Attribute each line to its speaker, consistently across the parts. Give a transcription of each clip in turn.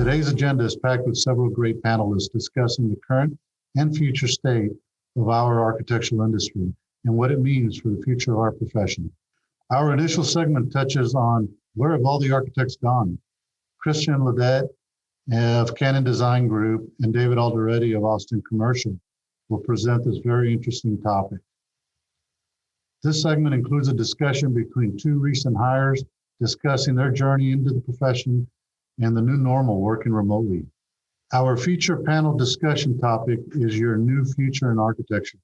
Speaker 1: Today's agenda is packed with several great panelists discussing the current and future state of our architectural industry and what it means for the future of our profession. Our initial segment touches on where have all the architects gone? Christian Ledet of Canon Design Group and David Alderetti of Austin Commercial will present this very interesting topic. This segment includes a discussion between two recent hires discussing their journey into the profession and the new normal working remotely. Our feature panel discussion topic is your new future in architecture.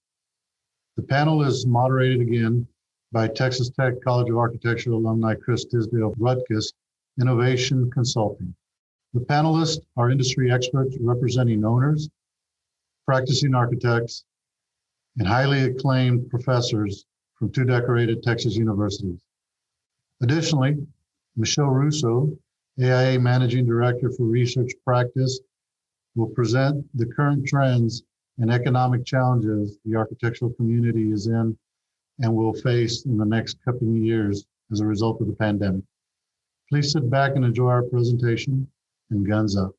Speaker 1: The panel is moderated again by Texas Tech College of Architecture alumni Chris Tisdale Rutgers, Innovation Consulting. The panelists are industry experts representing owners, practicing architects, and highly acclaimed professors from two decorated Texas universities. Additionally, Michelle Russo, AIA Managing Director for Research Practice, will present the current trends and economic challenges the architectural community is in and will face in the next couple of years as a result of the pandemic. Please sit back and enjoy our presentation, and guns up.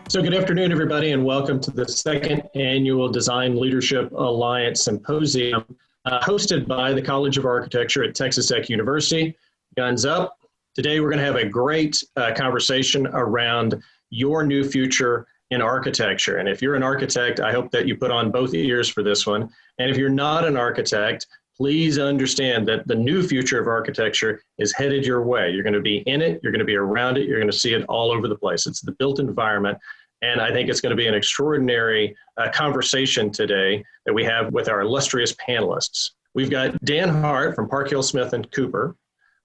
Speaker 2: So good afternoon, everybody, and welcome to the second annual Design Leadership Alliance Symposium, hosted by the College of Architecture at Texas Tech University. Guns up. Today, we're going to have a great conversation around your new future in architecture. And if you're an architect, I hope that you put on both ears for this one. And if you're not an architect, please understand that the new future of architecture is headed your way. You're going to be in it, you're going to be around it, you're going to see it all over the place. It's the built environment. And I think it's going to be an extraordinary conversation today that we have with our illustrious panelists. We've got Dan Hart from Park Hill Smith & Cooper.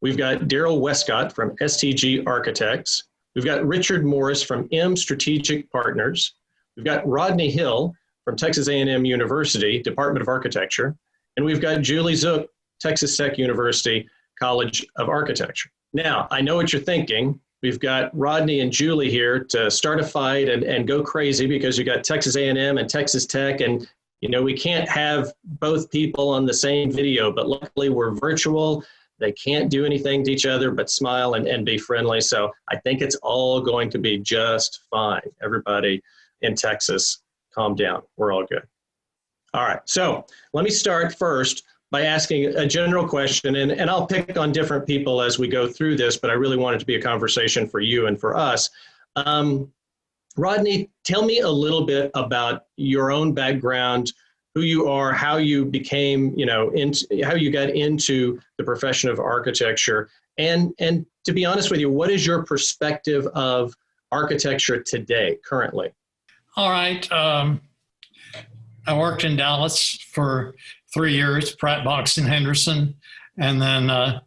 Speaker 2: We've got Daryl Wescott from STG Architects. We've got Richard Morris from M Strategic Partners. We've got Rodney Hill from Texas A&M University, Department of Architecture. And we've got Julie Zook, Texas Tech University, College of Architecture. Now, I know what you're thinking. We've got Rodney and Julie here to start a fight and go crazy because you got Texas A&M and Texas Tech, and you know we can't have both people on the same video, but luckily we're virtual. They can't do anything to each other but smile and be friendly. So I think it's all going to be just fine. Everybody in Texas, calm down. We're all good. All right, so let me start first by asking a general question, and I'll pick on different people as we go through this, but I really want it to be a conversation for you and for us. Rodney, tell me a little bit about your own background, who you are, how you became, how you got into the profession of architecture, and to be honest with you, what is your perspective of architecture today, currently?
Speaker 3: All right. I worked in Dallas for 3 years, Pratt, Box, and Henderson, and then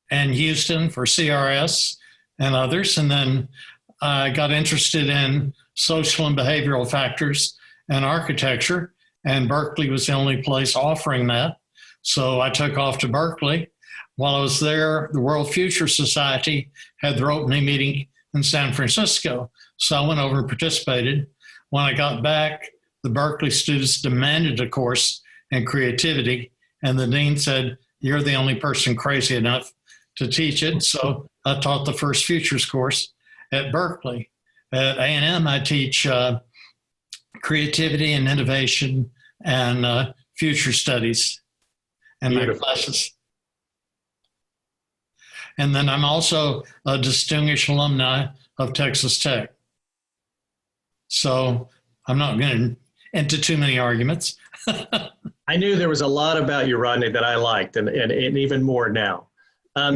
Speaker 3: in Houston for CRS and others. And then I got interested in social and behavioral factors and architecture, and Berkeley was the only place offering that. So I took off to Berkeley. While I was there, the World Future Society had their opening meeting in San Francisco. So I went over and participated. When I got back, the Berkeley students demanded a course in creativity, and the dean said, "You're the only person crazy enough to teach it." So I taught the first futures course at Berkeley. At A&M, I teach creativity and innovation and future studies in my classes. And then I'm also a distinguished alumni of Texas Tech. So I'm not going into too many arguments.
Speaker 2: I knew there was a lot about you, Rodney, that I liked, and even more now.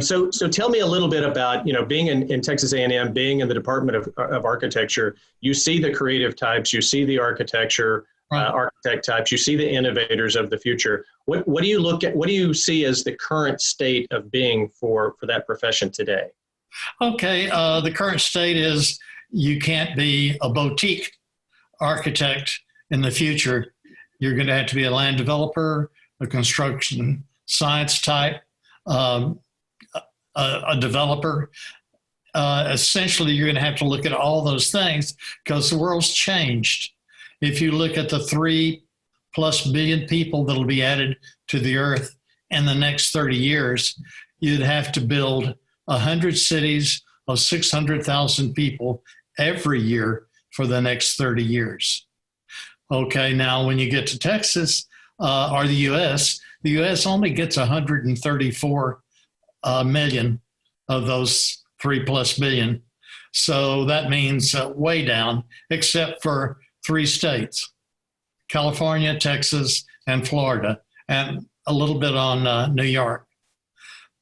Speaker 2: So tell me a little bit about, being in Texas A&M, being in the Department of Architecture. You see the creative types, you see the architecture, architect types, you see the innovators of the future. What do you look at? What do you see as the current state of being for that profession today?
Speaker 3: Okay, the current state is you can't be a boutique architect in the future. You're going to have to be a land developer, a construction science type, a developer. Essentially, you're going to have to look at all those things because the world's changed. If you look at the 3+ billion people that'll be added to the earth in the next 30 years, you'd have to build 100 cities of 600,000 people every year for the next 30 years. Okay, now when you get to Texas or the U.S. only gets 134 million of those 3+ billion. So that means way down, except for 3 states, California, Texas, and Florida, and a little bit on New York.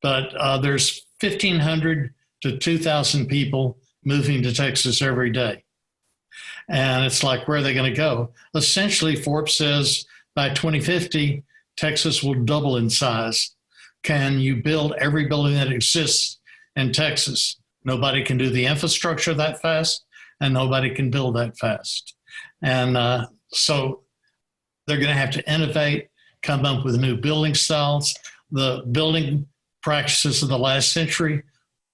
Speaker 3: But there's 1,500 to 2,000 people moving to Texas every day. And it's like, where are they going to go? Essentially, Forbes says by 2050, Texas will double in size. Can you build every building that exists in Texas? Nobody can do the infrastructure that fast, and nobody can build that fast. And so they're going to have to innovate, come up with new building styles. The building practices of the last century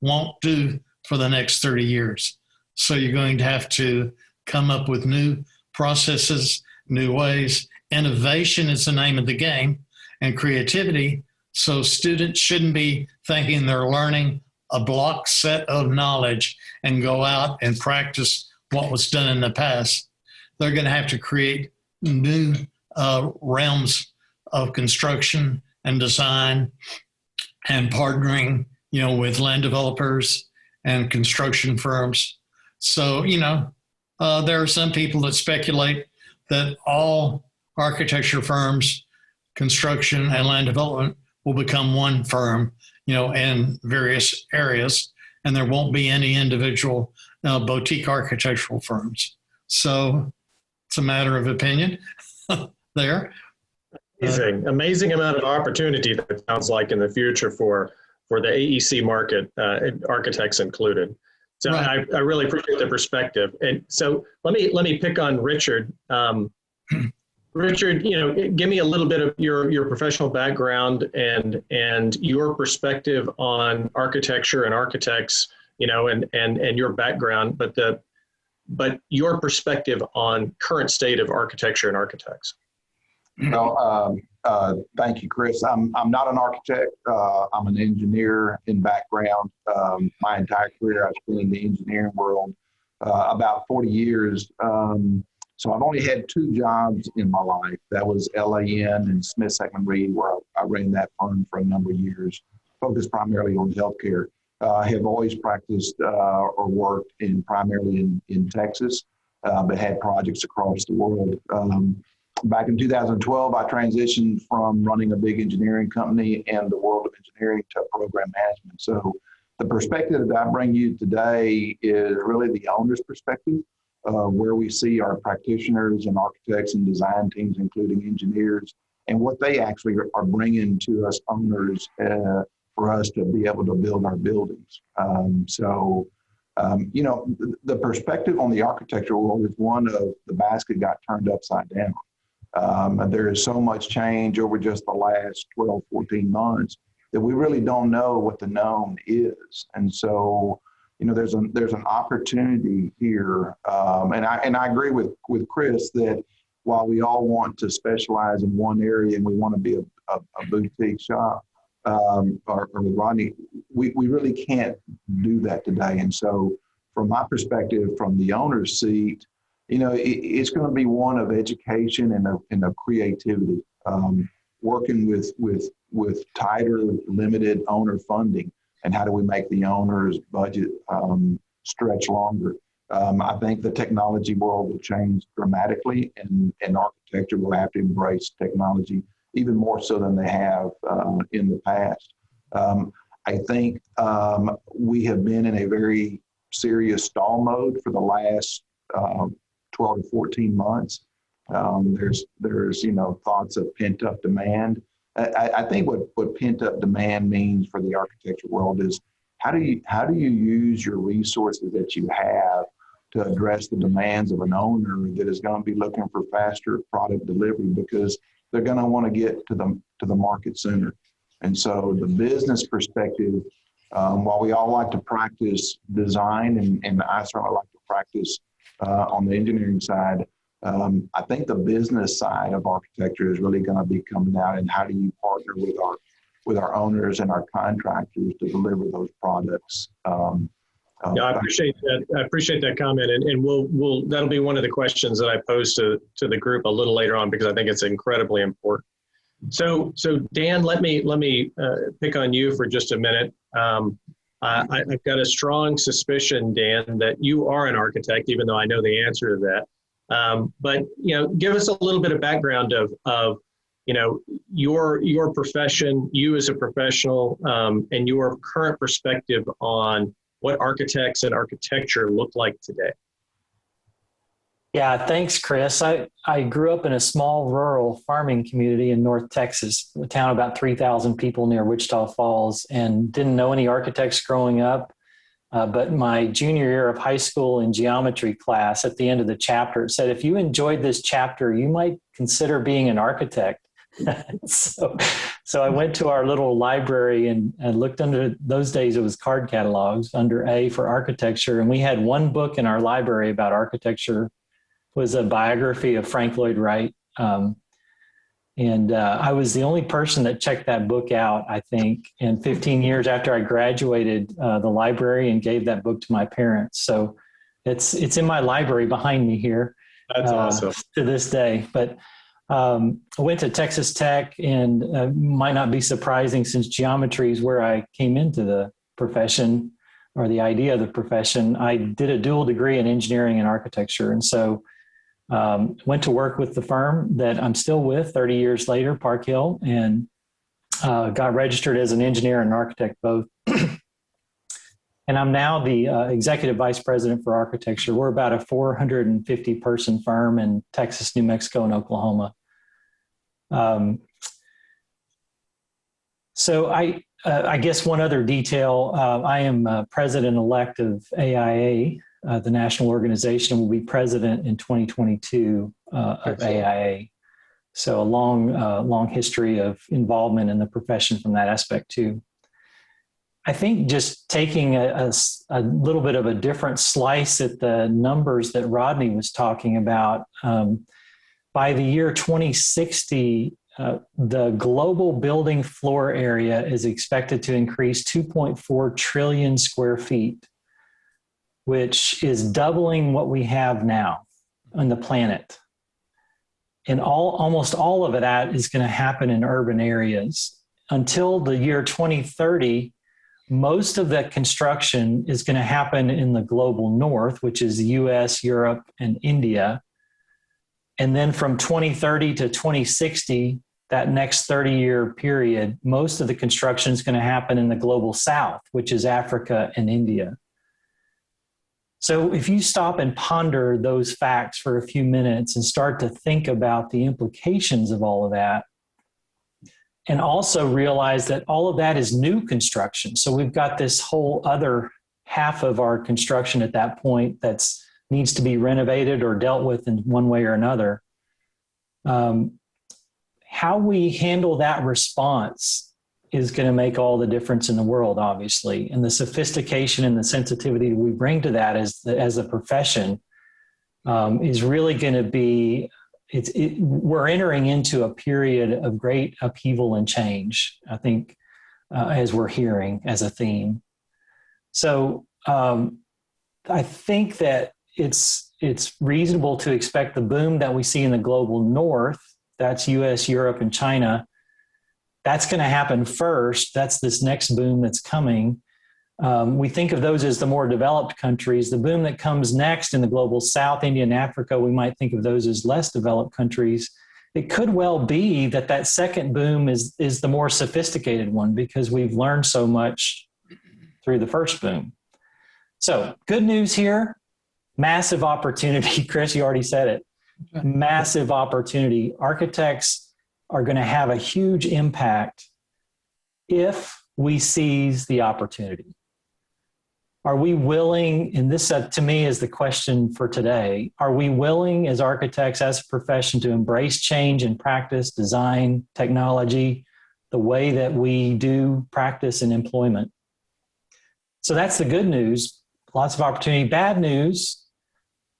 Speaker 3: won't do for the next 30 years. So you're going to have to come up with new processes, new ways. Innovation is the name of the game, and creativity. So students shouldn't be thinking they're learning a block set of knowledge and go out and practice what was done in the past. They're going to have to create new realms of construction and design and partnering, with land developers and construction firms. So, there are some people that speculate that all architecture firms, construction and land development will become one firm, in various areas, and there won't be any individual boutique architectural firms. So it's a matter of opinion there.
Speaker 2: Amazing amount of opportunity that sounds like in the future for the AEC market, architects included. So right. I really appreciate the perspective. And so let me pick on Richard. Richard, give me a little bit of your professional background and your perspective on architecture and architects, and your background, but your perspective on current state of architecture and architects.
Speaker 4: Well, thank you, Chris. I'm not an architect. I'm an engineer in background. My entire career, I've spent in the engineering world, about 40 years. So I've only had 2 jobs in my life. That was LAN and Smith Seckman Reed, where I ran that firm for a number of years, focused primarily on healthcare. I have always practiced or worked primarily in Texas, but had projects across the world. Back in 2012, I transitioned from running a big engineering company and the world of engineering to program management. So the perspective that I bring you today is really the owner's perspective, where we see our practitioners and architects and design teams, including engineers, and what they actually are bringing to us owners for us to be able to build our buildings. The perspective on the architectural world is one of the basket got turned upside down. There is so much change over just the last 12, 14 months that we really don't know what the known is. And so, there's an opportunity here. And I agree with Chris that while we all want to specialize in one area and we want to be a boutique shop, or with Rodney, we really can't do that today. And so from my perspective, from the owner's seat, it's going to be one of education and of creativity, working with tighter, limited owner funding, and how do we make the owner's budget stretch longer. I think the technology world will change dramatically, and architecture will have to embrace technology even more so than they have in the past. I think we have been in a very serious stall mode for the last 12 to 14 months. There's thoughts of pent-up demand. I think what pent-up demand means for the architecture world is how do you use your resources that you have to address the demands of an owner that is going to be looking for faster product delivery, because they're going to want to get to the market sooner. And so the business perspective, while we all like to practice design, and I certainly like to practice on the engineering side, I think the business side of architecture is really going to be coming out, and how do you partner with with our owners and our contractors to deliver those products.
Speaker 2: Yeah, I appreciate that. I appreciate that comment, and we'll that'll be one of the questions that I pose to the group a little later on, because I think it's incredibly important. So Dan, let me pick on you for just a minute. I've got a strong suspicion, Dan, that you are an architect, even though I know the answer to that. But give us a little bit of background of your profession, you as a professional, and your current perspective on what architects and architecture look like today.
Speaker 5: Yeah, thanks, Chris. I grew up in a small rural farming community in North Texas, a town of about 3,000 people near Wichita Falls, and didn't know any architects growing up. But my junior year of high school in geometry class, at the end of the chapter, it said, if you enjoyed this chapter, you might consider being an architect. So I went to our little library and looked under, those days it was card catalogs, under A for architecture. And we had one book in our library about architecture, was a biography of Frank Lloyd Wright. And I was the only person that checked that book out, I think. And 15 years after I graduated the library and gave that book to my parents. So it's in my library behind me here.
Speaker 2: That's awesome.
Speaker 5: To this day. But I went to Texas Tech, and might not be surprising since geometry is where I came into the profession, or the idea of the profession. I did a dual degree in engineering and architecture. And so went to work with the firm that I'm still with 30 years later, Park Hill, and got registered as an engineer and architect both. And I'm now the executive vice president for architecture. We're about a 450 person firm in Texas, New Mexico, and Oklahoma. So I guess one other detail, I am president-elect of AIA, the national organization, will be president in 2022 of AIA. So a long history of involvement in the profession from that aspect too. I think just taking a little bit of a different slice at the numbers that Rodney was talking about, by the year 2060, the global building floor area is expected to increase 2.4 trillion square feet, which is doubling what we have now on the planet. And almost all of that is going to happen in urban areas. Until the year 2030, most of that construction is going to happen in the global north, which is the US, Europe, and India. And then from 2030 to 2060, that next 30-year period, most of the construction is going to happen in the global south, which is Africa and India. So if you stop and ponder those facts for a few minutes and start to think about the implications of all of that, and also realize that all of that is new construction. So we've got this whole other half of our construction at that point that's needs to be renovated or dealt with in one way or another. How we handle that response is going to make all the difference in the world, obviously. And the sophistication and the sensitivity we bring to that as a profession is really going to be, we're entering into a period of great upheaval and change, I think, as we're hearing as a theme. So I think that it's reasonable to expect the boom that we see in the global north, that's US, Europe, and China, that's going to happen first. That's this next boom that's coming. We think of those as the more developed countries. The boom that comes next in the global south, India and Africa, we might think of those as less developed countries. It could well be that that second boom is the more sophisticated one, because we've learned so much through the first boom. So good news here, massive opportunity. Chris, you already said it. Massive opportunity. Architects are going to have a huge impact if we seize the opportunity. Are we willing, and this to me is the question for today, are we willing as architects, as a profession, to embrace change in practice, design, technology, the way that we do practice and employment? So that's the good news, lots of opportunity. Bad news,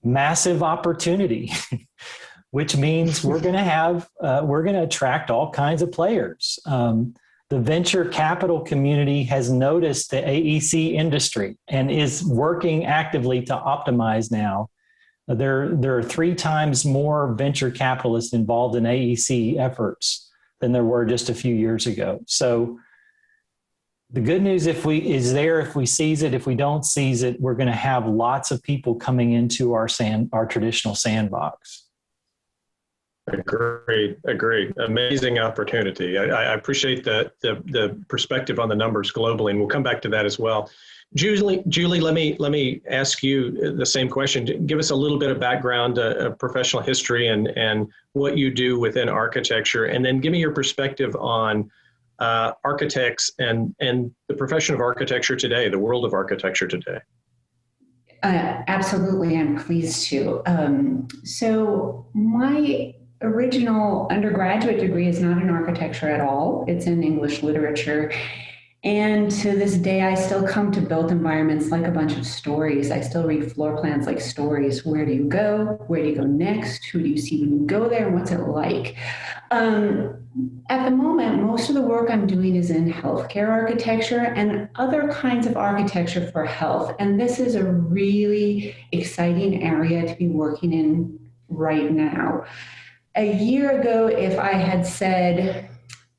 Speaker 5: massive opportunity, which means we're going to attract all kinds of players. The venture capital community has noticed the AEC industry and is working actively to optimize now. There are 3 times more venture capitalists involved in AEC efforts than there were just a few years ago. So the good news if we seize it. If we don't seize it, we're going to have lots of people coming into our traditional sandbox.
Speaker 2: Agreed. Amazing opportunity. I appreciate the perspective on the numbers globally, and we'll come back to that as well. Julie, let me ask you the same question. Give us a little bit of background, professional history, and what you do within architecture, and then give me your perspective on architects and the profession of architecture today, the world of architecture today.
Speaker 6: Absolutely, I'm pleased to. So my original undergraduate degree is not in architecture at all. It's in English literature. And to this day, I still come to built environments like a bunch of stories. I still read floor plans like stories. Where do you go? Where do you go next? Who do you see when you go there? And what's it like? At the moment, most of the work I'm doing is in healthcare architecture and other kinds of architecture for health. And this is a really exciting area to be working in right now. A year ago, if I had said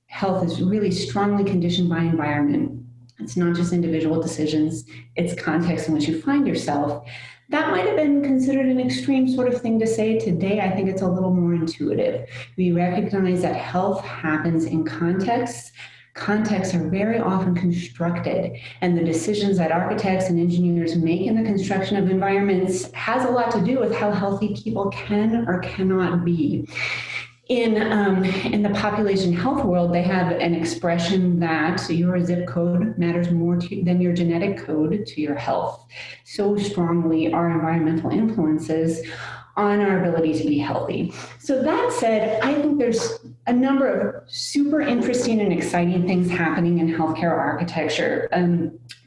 Speaker 6: health is really strongly conditioned by environment, it's not just individual decisions, it's context in which you find yourself, that might have been considered an extreme sort of thing to say. Today, I think it's a little more intuitive. We recognize that health happens in contexts. Contexts are very often constructed, and the decisions that architects and engineers make in the construction of environments has a lot to do with how healthy people can or cannot be. In the population health world, they have an expression that your zip code matters more than your genetic code to your health. So strongly are environmental influences on our ability to be healthy. So that said, I think there's a number of super interesting and exciting things happening in healthcare architecture.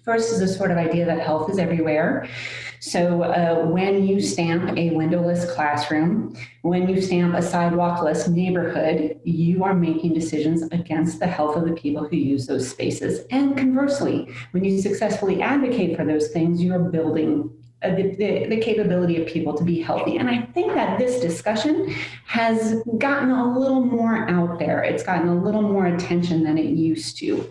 Speaker 6: First is a sort of idea that health is everywhere. So when you stamp a windowless classroom, when you stamp a sidewalkless neighborhood, you are making decisions against the health of the people who use those spaces. And conversely, when you successfully advocate for those things, you're building the capability of people to be healthy. And I think that this discussion has gotten a little more out there. It's gotten a little more attention than it used to.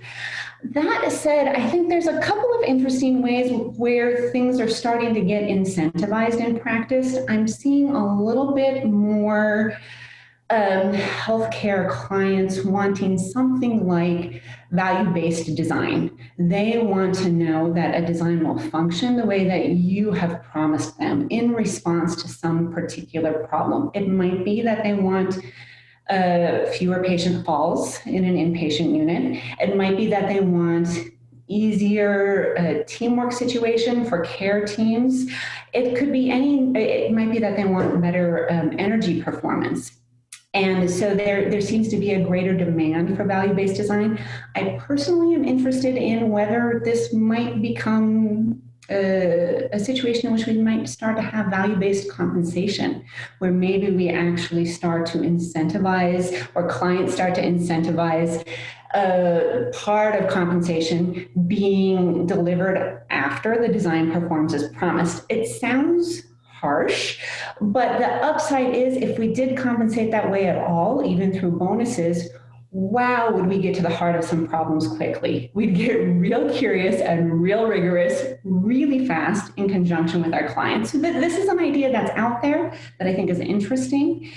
Speaker 6: That said, I think there's a couple of interesting ways where things are starting to get incentivized in practice. I'm seeing a little bit more healthcare clients wanting something like value-based design. They want to know that a design will function the way that you have promised them in response to some particular problem. It might be that they want fewer patient falls in an inpatient unit. It might be that they want easier teamwork situation for care teams. It could be it might be that they want better energy performance. And so there seems to be a greater demand for value-based design. I personally am interested in whether this might become a situation in which we might start to have value-based compensation, where maybe we actually start to incentivize, or clients start to incentivize part of compensation being delivered after the design performs as promised. It sounds harsh, but the upside is if we did compensate that way at all, even through bonuses, wow, would we get to the heart of some problems quickly. We'd get real curious and real rigorous really fast in conjunction with our clients. So this is an idea that's out there that I think is interesting.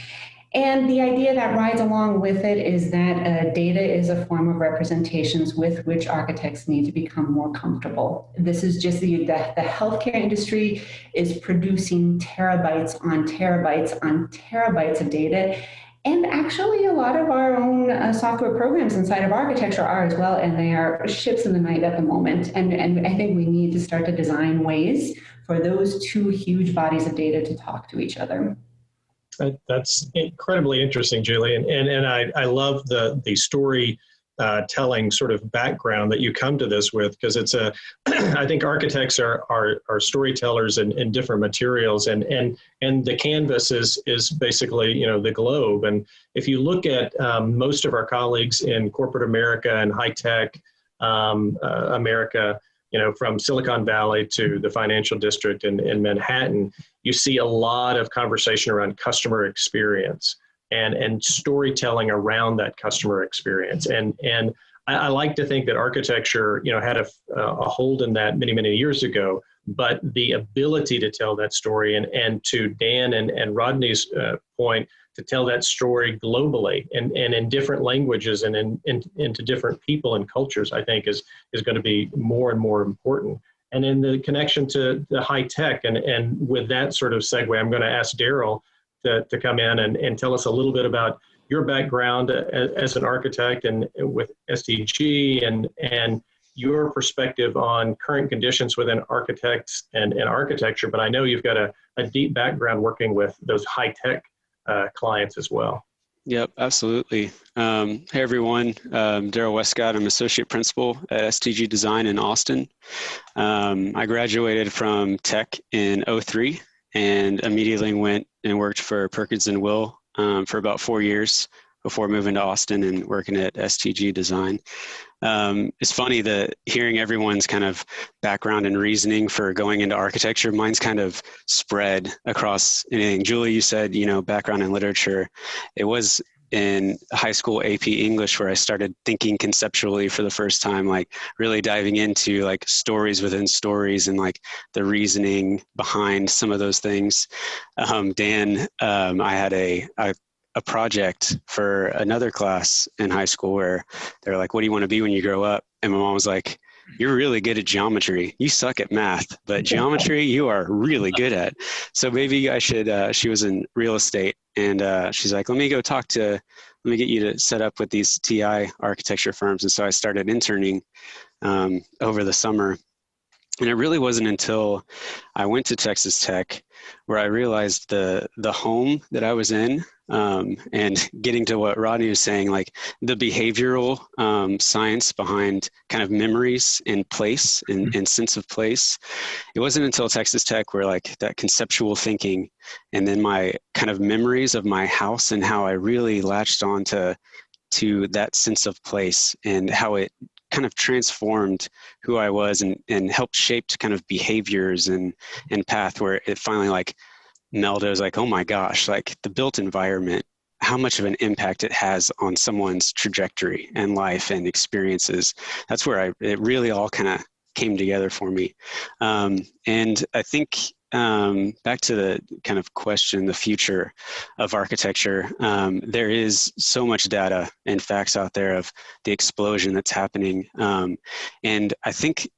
Speaker 6: And the idea that rides along with it is that data is a form of representations with which architects need to become more comfortable. This is just the healthcare industry is producing terabytes on terabytes on terabytes of data. And actually a lot of our own software programs inside of architecture are as well, and they are ships in the night at the moment. And I think we need to start to design ways for those two huge bodies of data to talk to each other.
Speaker 2: That's incredibly interesting, Julie, and I love the story telling sort of background that you come to this with, because it's a, I think architects are storytellers in different materials, and the canvas is basically, you know, the globe. And if you look at most of our colleagues in corporate America and high tech America, you know, from Silicon Valley to the financial district in Manhattan, you see a lot of conversation around customer experience and storytelling around that customer experience. And I like to think that architecture, you know, had a hold in that many years ago, but the ability to tell that story and to Dan and Rodney's point, to tell that story globally and in different languages and into different people and cultures, I think is going to be more and more important. And in the connection to the high tech, and with that sort of segue, I'm going to ask Daryl to come in and tell us a little bit about your background as an architect and with STG and your perspective on current conditions within architects and architecture. But I know you've got a deep background working with those high-tech clients as well.
Speaker 7: Yep, absolutely. Hey, everyone. Daryl Wescott. I'm Associate Principal at STG Design in Austin. I graduated from Tech in '03 and immediately went and worked for Perkins & Will for about 4 years before moving to Austin and working at STG Design. It's funny that hearing everyone's kind of background and reasoning for going into architecture, mine's kind of spread across anything. Julie, you said, you know, background in literature. It was in high school AP English where I started thinking conceptually for the first time, like really diving into like stories within stories and like the reasoning behind some of those things. Dan, I had a project for another class in high school where they're like, what do you want to be when you grow up? And my mom was like, you're really good at geometry. You suck at math, but geometry you are really good at. So maybe I should, she was in real estate and she's like, let me get you to set up with these TI architecture firms. And so I started interning over the summer. And it really wasn't until I went to Texas Tech where I realized the home that I was in, and getting to what Rodney was saying, like the behavioral science behind kind of memories and place and sense of place. It wasn't until Texas Tech where like that conceptual thinking and then my kind of memories of my house and how I really latched on to that sense of place and how it kind of transformed who I was and helped shaped kind of behaviors and path where it finally like melded. I was like, oh my gosh, like the built environment, how much of an impact it has on someone's trajectory and life and experiences. That's where it really all kind of came together for me. And I think back to the kind of question, the future of architecture, there is so much data and facts out there of the explosion that's happening. And I think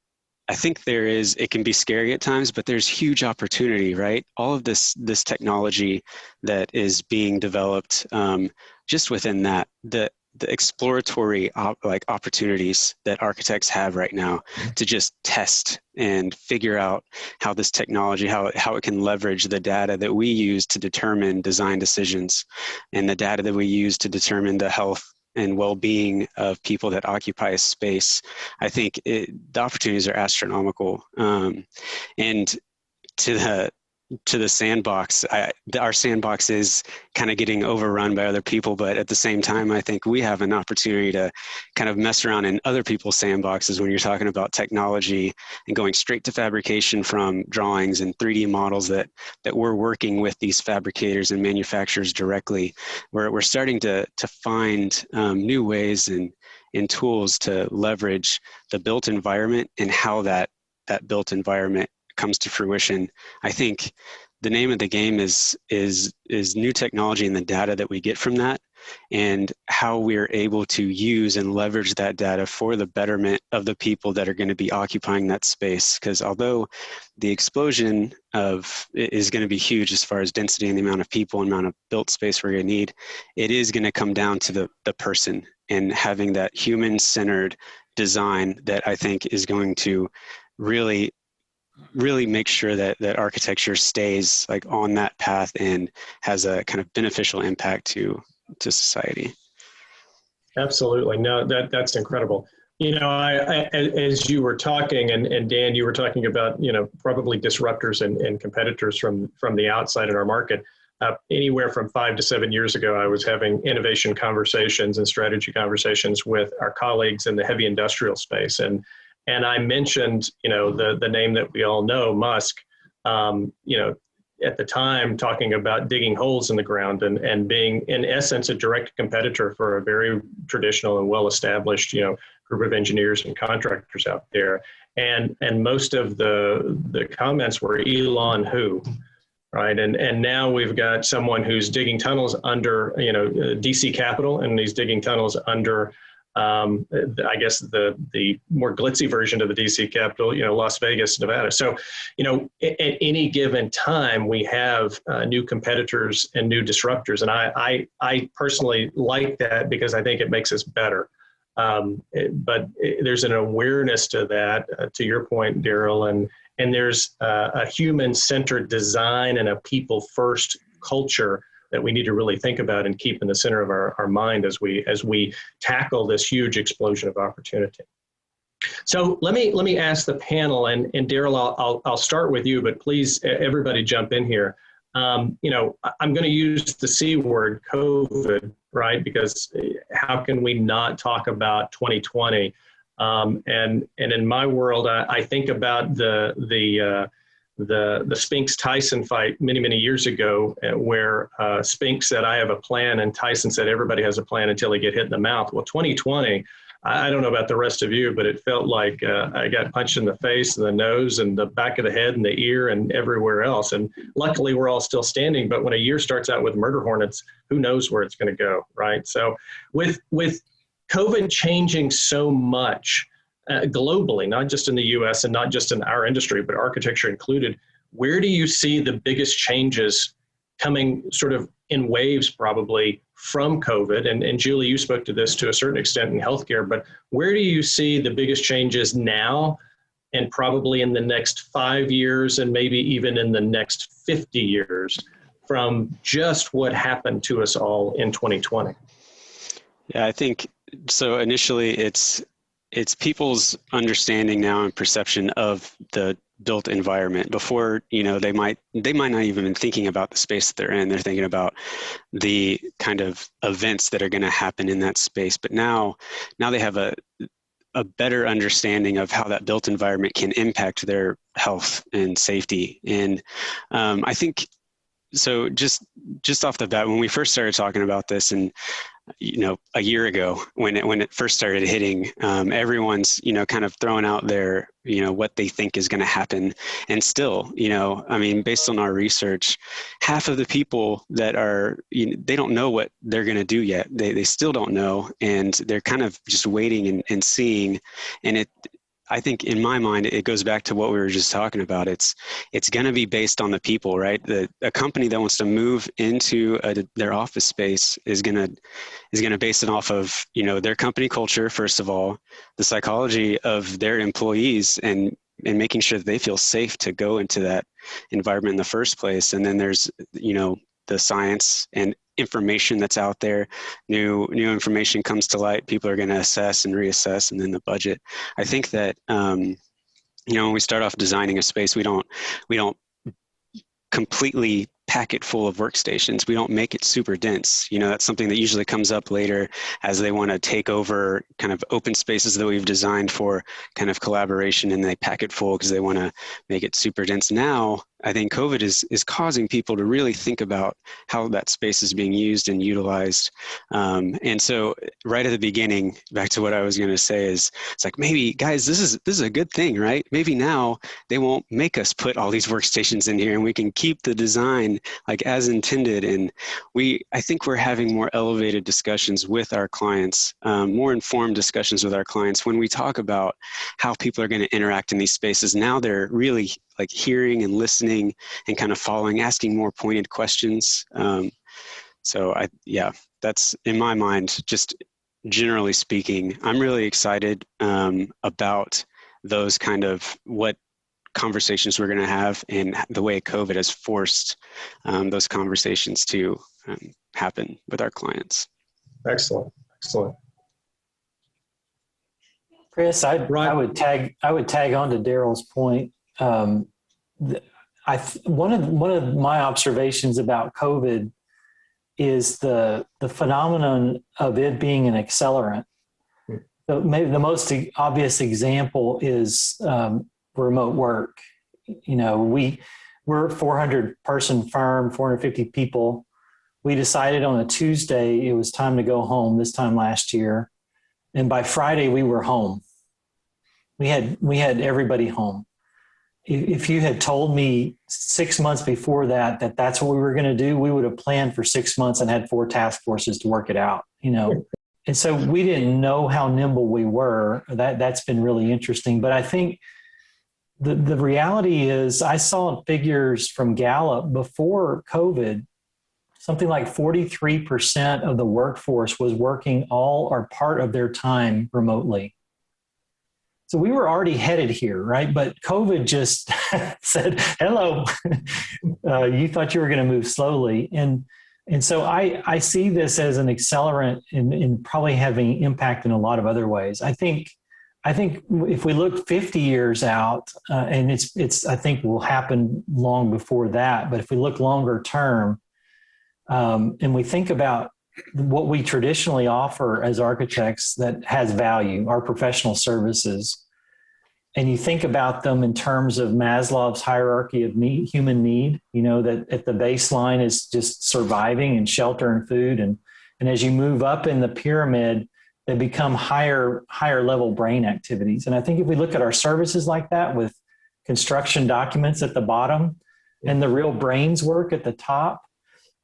Speaker 7: it can be scary at times, but there's huge opportunity, right? All of this technology that is being developed, just within that, the exploratory opportunities that architects have right now to just test and figure out how this technology, how it can leverage the data that we use to determine design decisions and the data that we use to determine the health and well-being of people that occupy a space. I think the opportunities are astronomical. And to the sandbox, our sandbox is kind of getting overrun by other people, but at the same time, I think we have an opportunity to kind of mess around in other people's sandboxes when you're talking about technology and going straight to fabrication from drawings and 3D models that we're working with these fabricators and manufacturers directly. We're starting to find new ways and tools to leverage the built environment and how that built environment comes to fruition. I think the name of the game is new technology and the data that we get from that and how we're able to use and leverage that data for the betterment of the people that are going to be occupying that space. Because although the explosion is going to be huge as far as density and the amount of people and amount of built space we're going to need, it is going to come down to the person and having that human-centered design that I think is going to really make sure that architecture stays like on that path and has a kind of beneficial impact to society.
Speaker 2: Absolutely. No, that's incredible. As you were talking, and Dan, you were talking about, probably disruptors and competitors from the outside in our market. Anywhere from 5 to 7 years ago, I was having innovation conversations and strategy conversations with our colleagues in the heavy industrial space. And I mentioned, the name that we all know, Musk, at the time talking about digging holes in the ground and being, in essence, a direct competitor for a very traditional and well-established, group of engineers and contractors out there. And most of the comments were Elon who, right? And now we've got someone who's digging tunnels under, DC Capitol, and he's digging tunnels under, I guess the more glitzy version of the DC Capitol, Las Vegas, Nevada. So, at any given time, we have new competitors and new disruptors. And I personally like that because I think it makes us better. But there's an awareness to that, to your point, Daryl, and there's a human-centered design and a people-first culture that we need to really think about and keep in the center of our mind as we tackle this huge explosion of opportunity. So let me ask the panel, and Daryl, I'll start with you, but please everybody jump in here. I'm going to use the C word, COVID, right? Because how can we not talk about 2020? And in my world, I think about the Spinks Tyson fight many years ago, where Spinks said, "I have a plan," and Tyson said, "Everybody has a plan until they get hit in the mouth." Well, 2020. I don't know about the rest of you, but it felt like I got punched in the face and the nose and the back of the head and the ear and everywhere else. And luckily, we're all still standing. But when a year starts out with murder hornets, who knows where it's going to go, right? So with COVID changing so much globally, not just in the U.S. and not just in our industry, but architecture included, where do you see the biggest changes coming sort of in waves probably from COVID? And Julie, you spoke to this to a certain extent in healthcare, but where do you see the biggest changes now and probably in the next 5 years and maybe even in the next 50 years from just what happened to us all in 2020?
Speaker 7: Yeah, I think so. Initially, it's people's understanding now and perception of the built environment. Before, they might not even been thinking about the space that they're in. They're thinking about the kind of events that are going to happen in that space. But now they have a better understanding of how that built environment can impact their health and safety. And I think so. Just off the bat, when we first started talking about this, and a year ago when it first started hitting, everyone's, kind of throwing out their, what they think is going to happen. And still, based on our research, half of the people that are, they don't know what they're going to do yet. They still don't know. And they're kind of just waiting and seeing. And I think in my mind, it goes back to what we were just talking about. It's going to be based on the people, right? A company that wants to move into their office space is going to base it off of, their company culture, first of all, the psychology of their employees, and making sure that they feel safe to go into that environment in the first place. And then there's, the science and information that's out there. New information comes to light. People are going to assess and reassess, and then the budget. I think that when we start off designing a space, we don't completely pack it full of workstations. We don't make it super dense. That's something that usually comes up later as they want to take over kind of open spaces that we've designed for kind of collaboration, and they pack it full because they want to make it super dense. Now, I think COVID is causing people to really think about how that space is being used and utilized. And so right at the beginning, back to what I was going to say, is it's like, maybe guys, this is a good thing, right? Maybe now they won't make us put all these workstations in here, and we can keep the design like as intended. And I think we're having more elevated discussions with our clients, more informed discussions with our clients when we talk about how people are going to interact in these spaces. Now they're really like hearing and listening and kind of following, asking more pointed questions. So that's in my mind, just generally speaking, I'm really excited about those kind of what conversations we're going to have, and the way COVID has forced those conversations to happen with our clients.
Speaker 2: Excellent.
Speaker 5: Chris, I would tag on to Daryl's point. One of my observations about COVID is the phenomenon of it being an accelerant. So maybe the most obvious example is remote work. You know, we're a 400-person firm, 450 people. We decided on a Tuesday it was time to go home this time last year. And by Friday, we were home. We had everybody home. If you had told me 6 months before that that's what we were going to do, we would have planned for 6 months and had 4 task forces to work it out, you know. And so we didn't know how nimble we were. That's been really interesting. But I think the reality is I saw figures from Gallup before COVID, something like 43% of the workforce was working all or part of their time remotely. So we were already headed here, right? But COVID just said, hello, you thought you were going to move slowly. And so I see this as an accelerant in probably having impact in a lot of other ways. I think if we look 50 years out, and it's I think will happen long before that, but if we look longer term, and we think about what we traditionally offer as architects that has value, our professional services, and you think about them in terms of Maslow's hierarchy of human need, you know, that at the baseline is just surviving and shelter and food. And as you move up in the pyramid, they become higher level brain activities. And I think if we look at our services like that with construction documents at the bottom and the real brains work at the top,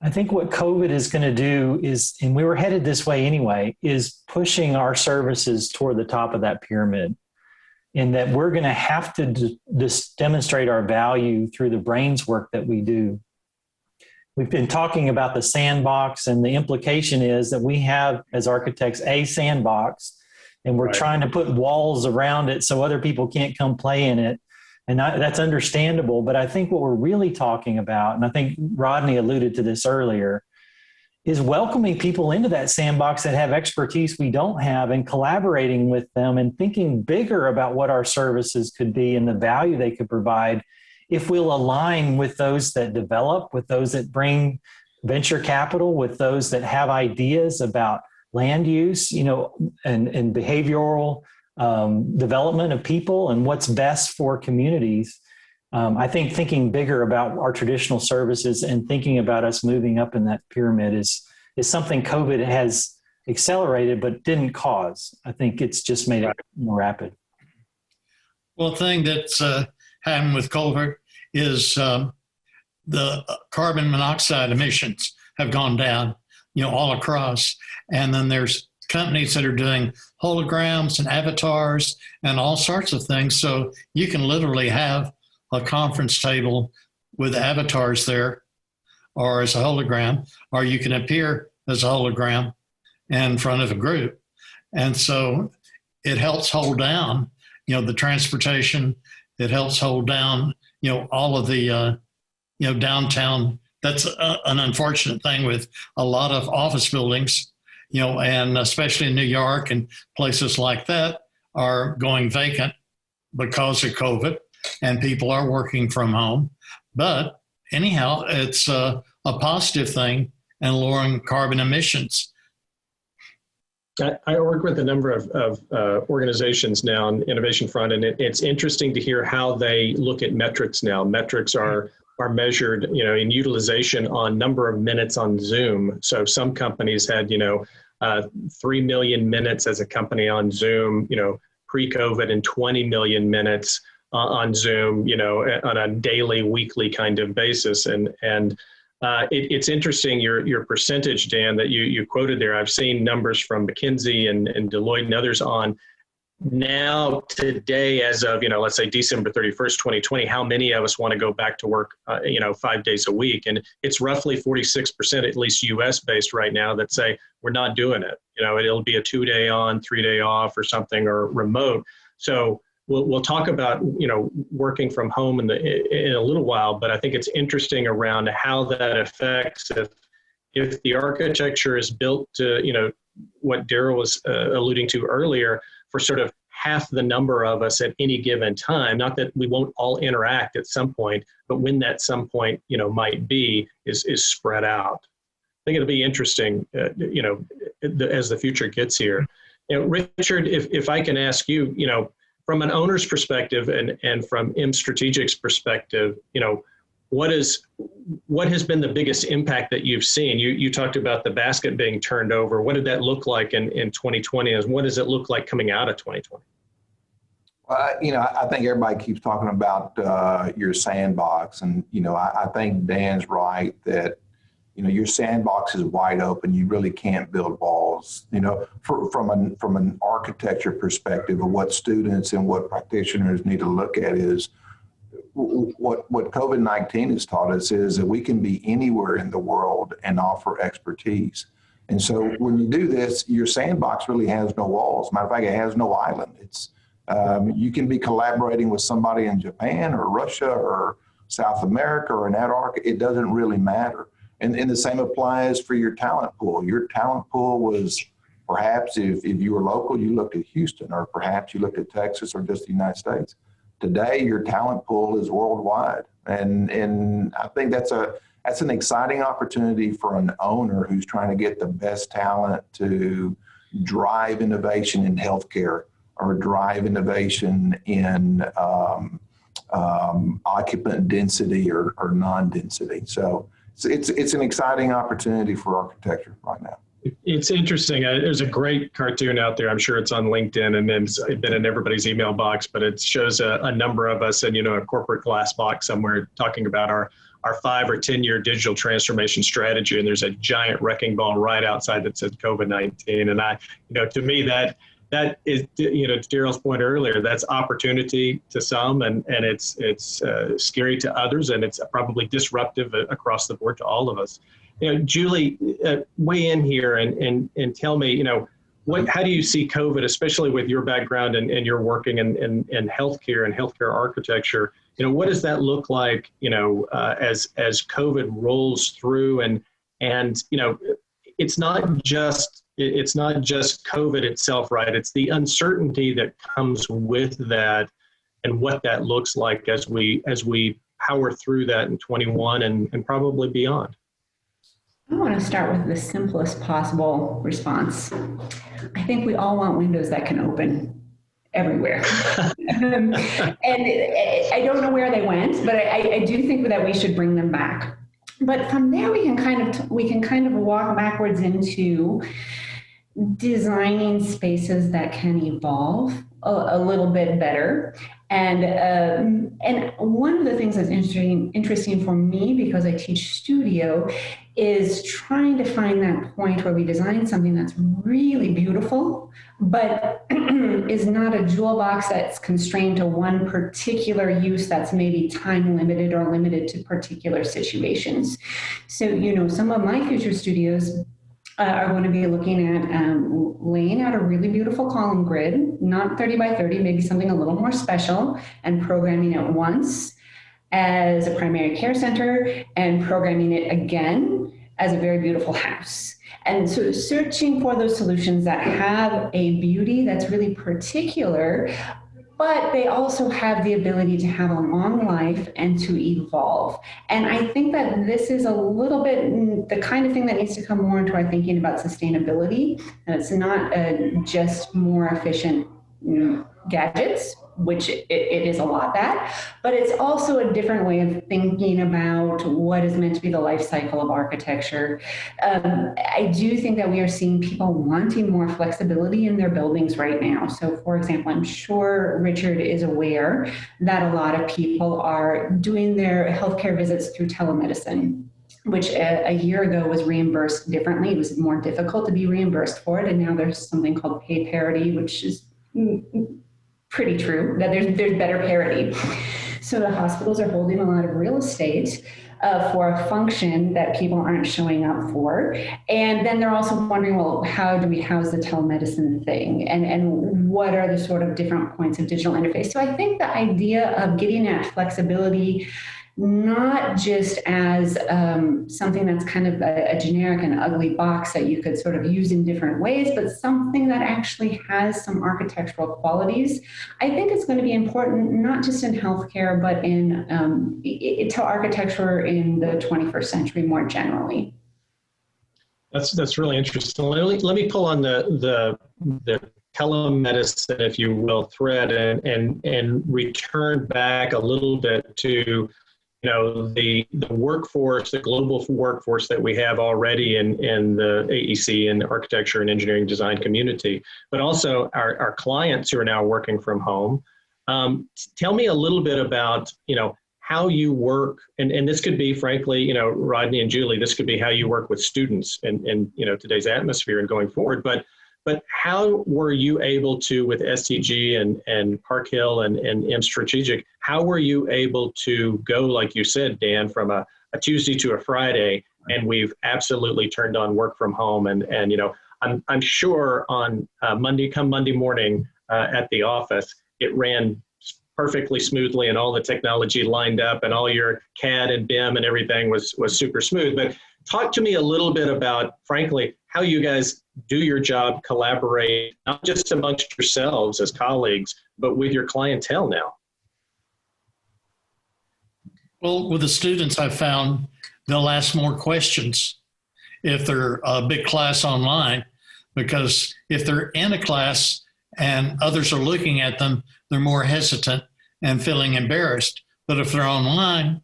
Speaker 5: I think what COVID is going to do is, and we were headed this way anyway, is pushing our services toward the top of that pyramid. And that we're going to have to demonstrate our value through the brains work that we do. We've been talking about the sandbox, and the implication is that we have, as architects, a sandbox, and we're trying to put walls around it so other people can't come play in it. And that's understandable. But I think what we're really talking about, and I think Rodney alluded to this earlier, is welcoming people into that sandbox that have expertise we don't have and collaborating with them and thinking bigger about what our services could be and the value they could provide if we'll align with those that develop, with those that bring venture capital, with those that have ideas about land use, you know, and behavioral development of people and what's best for communities. I think thinking bigger about our traditional services and thinking about us moving up in that pyramid is something COVID has accelerated but didn't cause. I think it's just made it more rapid.
Speaker 3: Well, the thing that's happened with COVID is the carbon monoxide emissions have gone down, you know, all across. And then there's companies that are doing holograms and avatars and all sorts of things. So you can literally have a conference table with avatars there or as a hologram, or you can appear as a hologram in front of a group. And so it helps hold down, you know, the transportation. It helps hold down, you know, all of the, you know, downtown. That's an unfortunate thing with a lot of office buildings, you know, and especially in New York and places like that are going vacant because of COVID. And people are working from home. But anyhow, it's a positive thing and lowering carbon emissions.
Speaker 2: I work with a number of organizations now on the innovation front, and it's interesting to hear how they look at metrics now. Metrics are measured, you know, in utilization on number of minutes on Zoom. So some companies had, you know, 3 million minutes as a company on Zoom, you know, pre-COVID, and 20 million minutes on Zoom, you know, on a daily, weekly kind of basis. And it's interesting, your percentage, Dan, that you quoted there. I've seen numbers from McKinsey and Lloyd and others on now today, as of, you know, let's say December 31st, 2020, how many of us want to go back to work, you know, 5 days a week? And it's roughly 46%, at least US based right now, that say we're not doing it. You know, it'll be a 2-day on, 3-day off or something, or remote. So we'll talk about, you know, working from home in a little while, but I think it's interesting around how that affects if the architecture is built to, you know, what Daryl was alluding to earlier, for sort of half the number of us at any given time. Not that we won't all interact at some point, but when that some point, might be, is spread out. I think it'll be interesting, as the future gets here. Richard, if I can ask you, from an owner's perspective and from M Strategic's perspective, what has been the biggest impact that you've seen? You talked about the basket being turned over. What did that look like in 2020? And what does it look like coming out of 2020?
Speaker 4: Well, I think everybody keeps talking about your sandbox. And, I think Dan's right that, your sandbox is wide open. You really can't build walls. From an architecture perspective of what students and what practitioners need to look at is what COVID-19 has taught us is that we can be anywhere in the world and offer expertise. And so when you do this, your sandbox really has no walls. Matter of fact, it has no island. It's you can be collaborating with somebody in Japan or Russia or South America or in Antarctica. It doesn't really matter. And the same applies for your talent pool. Your talent pool was perhaps if you were local, you looked at Houston, or perhaps you looked at Texas or just the United States. Today, your talent pool is worldwide. And I think that's an exciting opportunity for an owner who's trying to get the best talent to drive innovation in healthcare or drive innovation in occupant density or non-density. So it's an exciting opportunity for architecture right now.
Speaker 2: It's interesting. There's a great cartoon out there. I'm sure it's on LinkedIn and then it's been in everybody's email box, but it shows a number of us in, a corporate glass box somewhere talking about our 5 or 10 year digital transformation strategy. And there's a giant wrecking ball right outside that says COVID-19. And to me, that is, to Daryl's point earlier, that's opportunity to some and it's scary to others, and it's probably disruptive across the board to all of us. Julie, weigh in here and tell me, how do you see COVID, especially with your background and you're working in healthcare and healthcare architecture? What does that look like, as COVID rolls through and it's not just COVID itself, right? It's the uncertainty that comes with that and what that looks like as we power through that in 21 and probably beyond.
Speaker 6: I want to start with the simplest possible response. I think we all want windows that can open everywhere. And I don't know where they went, but I do think that we should bring them back. But from there, we can kind of walk backwards into designing spaces that can evolve a little bit better. And one of the things that's interesting for me, because I teach studio, is trying to find that point where we design something that's really beautiful, but is not a jewel box that's constrained to one particular use that's maybe time limited or limited to particular situations. So, some of my future studios are going to be looking at laying out a really beautiful column grid, not 30 by 30, maybe something a little more special, and programming it once as a primary care center and programming it again as a very beautiful house. And so searching for those solutions that have a beauty that's really particular, but they also have the ability to have a long life and to evolve. And I think that this is a little bit the kind of thing that needs to come more into our thinking about sustainability. And it's not just more efficient gadgets, which it is a lot that, but it's also a different way of thinking about what is meant to be the life cycle of architecture. I do think that we are seeing people wanting more flexibility in their buildings right now. So for example, I'm sure Richard is aware that a lot of people are doing their healthcare visits through telemedicine, which a year ago was reimbursed differently. It was more difficult to be reimbursed for it. And now there's something called pay parity, which is pretty true, that there's better parity. So the hospitals are holding a lot of real estate for a function that people aren't showing up for. And then they're also wondering, well, how do we house the telemedicine thing? And what are the sort of different points of digital interface? So I think the idea of getting at flexibility not just as something that's kind of a generic and ugly box that you could sort of use in different ways, but something that actually has some architectural qualities. I think it's going to be important, not just in healthcare, but in to architecture in the 21st century more generally.
Speaker 2: That's really interesting. Let me pull on the telemedicine, if you will, thread and return back a little bit to the workforce, the global workforce that we have already in the AEC and the architecture and engineering design community, but also our clients who are now working from home. Tell me a little bit about how you work, and this could be, frankly, Rodney and Julie, this could be how you work with students in today's atmosphere and going forward. But how were you able to, with STG and Park Hill and M Strategic, how were you able to go, like you said, Dan, from a Tuesday to a Friday, and we've absolutely turned on work from home, and I'm sure on Monday morning at the office, it ran perfectly smoothly and all the technology lined up and all your CAD and BIM and everything was super smooth. But talk to me a little bit about, frankly, how you guys do your job, collaborate, not just amongst yourselves as colleagues, but with your clientele now.
Speaker 3: Well, with the students, I've found they'll ask more questions if they're a big class online, because if they're in a class and others are looking at them, they're more hesitant and feeling embarrassed. But if they're online,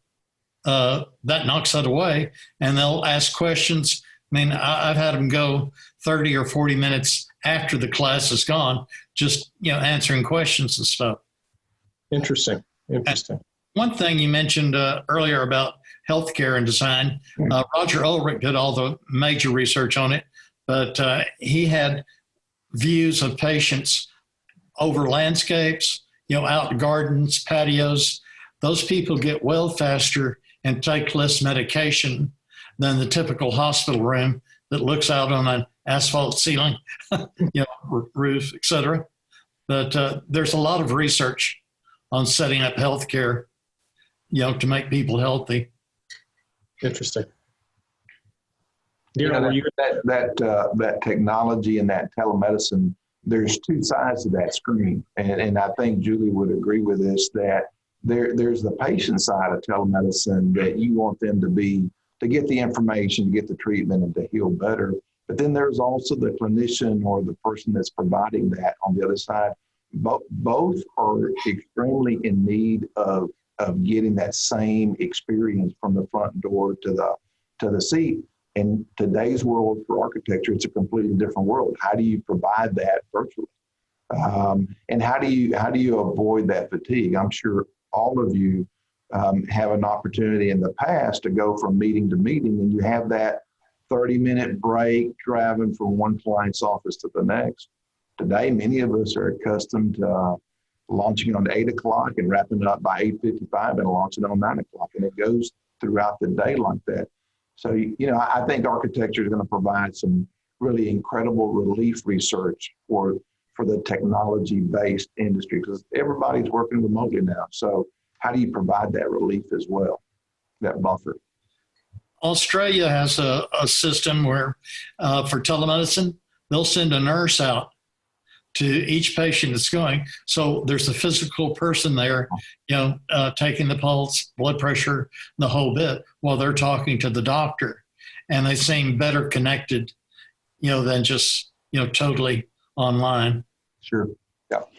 Speaker 3: that knocks that away, and they'll ask questions. I mean, I've had them go 30 or 40 minutes after the class is gone, just answering questions and stuff.
Speaker 2: Interesting.
Speaker 3: And one thing you mentioned earlier about healthcare and design, Roger Ulrich did all the major research on it, but he had views of patients over landscapes, out gardens, patios. Those people get well faster and take less medication than the typical hospital room that looks out on an asphalt ceiling, roof, et cetera. But there's a lot of research on setting up healthcare, to make people healthy.
Speaker 2: Interesting.
Speaker 4: That technology and that telemedicine, there's two sides to that screen. And I think Julie would agree with this, that there's the patient side of telemedicine that you want them to get the information, to get the treatment, and to heal better. But then there's also the clinician or the person that's providing that on the other side. Both are extremely in need of getting that same experience from the front door to the seat. In today's world for architecture, it's a completely different world. How do you provide that virtually? And how do you avoid that fatigue? I'm sure all of you have an opportunity in the past to go from meeting to meeting, and you have that 30-minute break driving from one client's office to the next. Today, many of us are accustomed to launching on 8 o'clock and wrapping up by 8:55 and launching on 9 o'clock, and it goes throughout the day like that. So, I think architecture is going to provide some really incredible relief research for the technology-based industry, because everybody's working remotely now. So how do you provide that relief as well, that buffer?
Speaker 3: Australia has a system where for telemedicine, they'll send a nurse out to each patient that's going. So there's a physical person there, taking the pulse, blood pressure, the whole bit, while they're talking to the doctor. And they seem better connected, than just, totally online.
Speaker 4: Sure.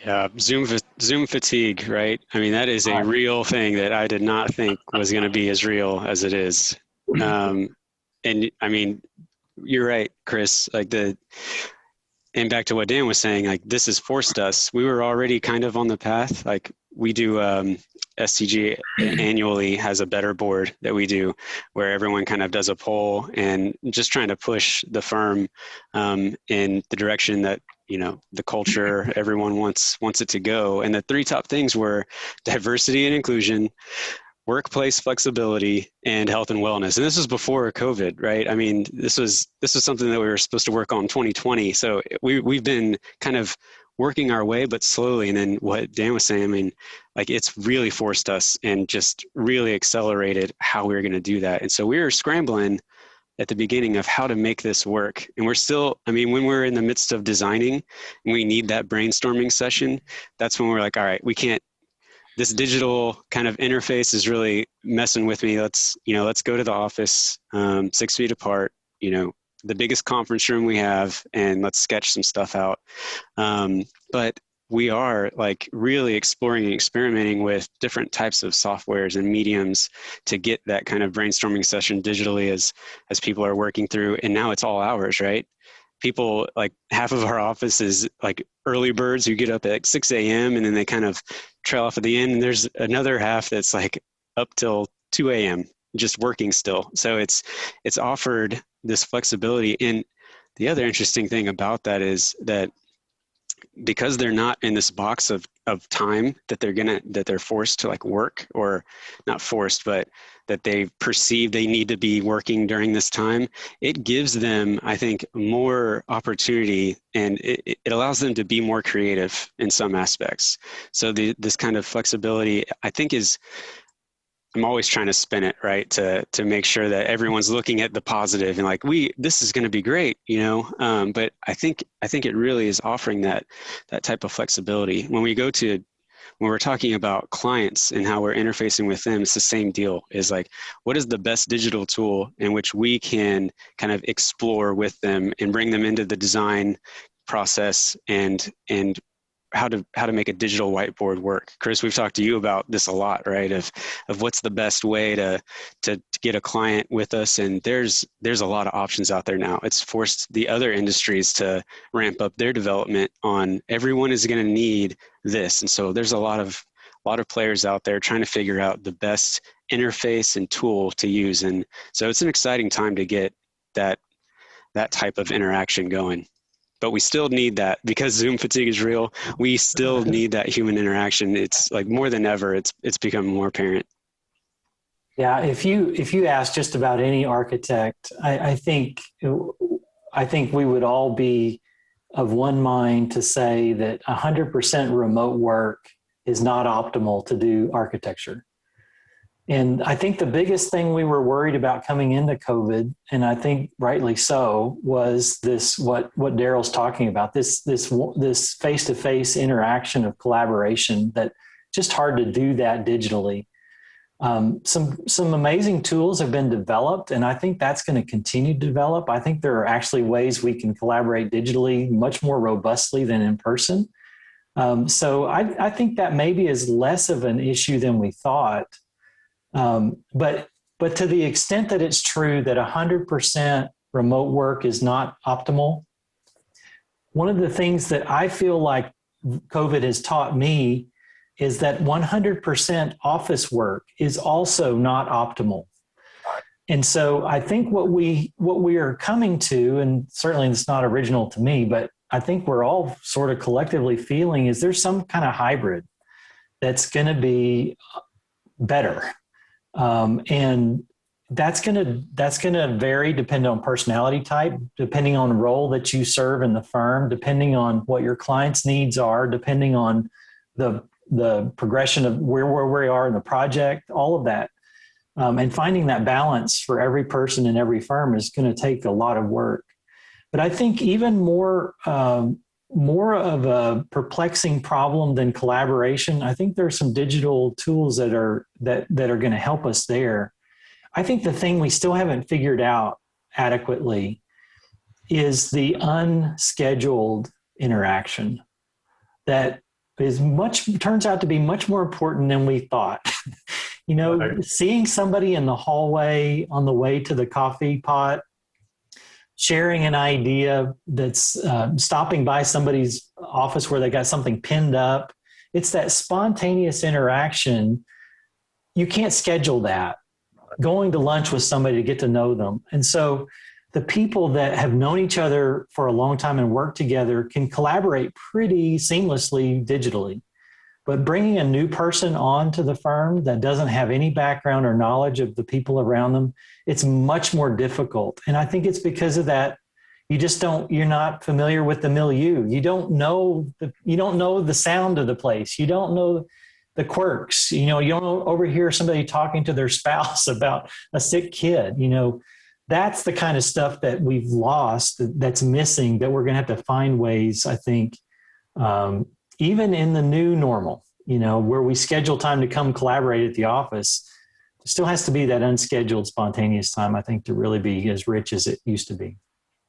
Speaker 7: Yeah. Zoom fatigue, right? I mean, that is a real thing that I did not think was going to be as real as it is. And I mean, you're right, Chris, and back to what Dan was saying, this has forced us. We were already kind of on the path. We do, STG annually has a better board that we do where everyone kind of does a poll and just trying to push the firm in the direction that, the culture, everyone wants it to go. And the 3 top things were diversity and inclusion, workplace flexibility, and health and wellness. And this was before COVID, right? I mean, this was something that we were supposed to work on 2020. So we've been kind of working our way, but slowly. And then what Dan was saying, I mean, like it's really forced us and just really accelerated how we were going to do that. And so we were scrambling at the beginning of how to make this work. And we're still, I mean, when we're in the midst of designing and we need that brainstorming session, that's when we're like, all right, we can't, this digital kind of interface is really messing with me. Let's go to the office, 6 feet apart, the biggest conference room we have, and let's sketch some stuff out. But we are like really exploring and experimenting with different types of softwares and mediums to get that kind of brainstorming session digitally as people are working through. And now it's all hours, right? People, like half of our office is like early birds who get up at 6 a.m. and then they kind of trail off at the end. And there's another half that's like up till 2 a.m. just working still. So it's offered this flexibility. And the other interesting thing about that is that because they're not in this box of time that they're forced to like work, or not forced, but that they perceive they need to be working during this time, it gives them, I think, more opportunity, and it allows them to be more creative in some aspects. So this kind of flexibility, I think, I'm always trying to spin it, right, to make sure that everyone's looking at the positive and like, this is going to be great, but I think it really is offering that type of flexibility. When we're talking about clients and how we're interfacing with them, it's the same deal. Is like, what is the best digital tool in which we can kind of explore with them and bring them into the design process and how to make a digital whiteboard work. Chris, we've talked to you about this a lot, right? Of what's the best way to get a client with us. And there's a lot of options out there now. It's forced the other industries to ramp up their development on everyone is going to need this. And so there's a lot of players out there trying to figure out the best interface and tool to use. And so it's an exciting time to get that type of interaction going. But we still need that, because Zoom fatigue is real. We still need that human interaction. It's like more than ever, it's become more apparent.
Speaker 5: Yeah, if you ask just about any architect, I think we would all be of one mind to say that 100% remote work is not optimal to do architecture. And I think the biggest thing we were worried about coming into COVID, and I think rightly so, was this, what Daryl's talking about, this face-to-face interaction of collaboration that just hard to do that digitally. Some amazing tools have been developed, and I think that's going to continue to develop. I think there are actually ways we can collaborate digitally much more robustly than in person. So I think that maybe is less of an issue than we thought. But to the extent that it's true that 100% remote work is not optimal, one of the things that I feel like COVID has taught me is that 100% office work is also not optimal. And so I think what we are coming to, and certainly it's not original to me, but I think we're all sort of collectively feeling, is there's some kind of hybrid that's going to be better. And that's going to vary depending on personality type, depending on the role that you serve in the firm, depending on what your client's needs are, depending on the progression of where we are in the project, all of that. And finding that balance for every person in every firm is going to take a lot of work. But I think even more of a perplexing problem than collaboration, I think there are some digital tools that are going to help us there. I think the thing we still haven't figured out adequately is the unscheduled interaction that turns out to be much more important than we thought. Seeing somebody in the hallway on the way to the coffee pot, sharing an idea, that's stopping by somebody's office where they got something pinned up. It's that spontaneous interaction. You can't schedule that. Going to lunch with somebody to get to know them. And so the people that have known each other for a long time and work together can collaborate pretty seamlessly digitally. But bringing a new person onto the firm that doesn't have any background or knowledge of the people around them, it's much more difficult. And I think it's because of that you're not familiar with the milieu. You don't know the sound of the place. You don't know the quirks. You don't overhear somebody talking to their spouse about a sick kid. That's the kind of stuff that we've lost, that's missing, that we're going to have to find ways, I think, even in the new normal, where we schedule time to come collaborate at the office. There still has to be that unscheduled, spontaneous time, I think, to really be as rich as it used to be.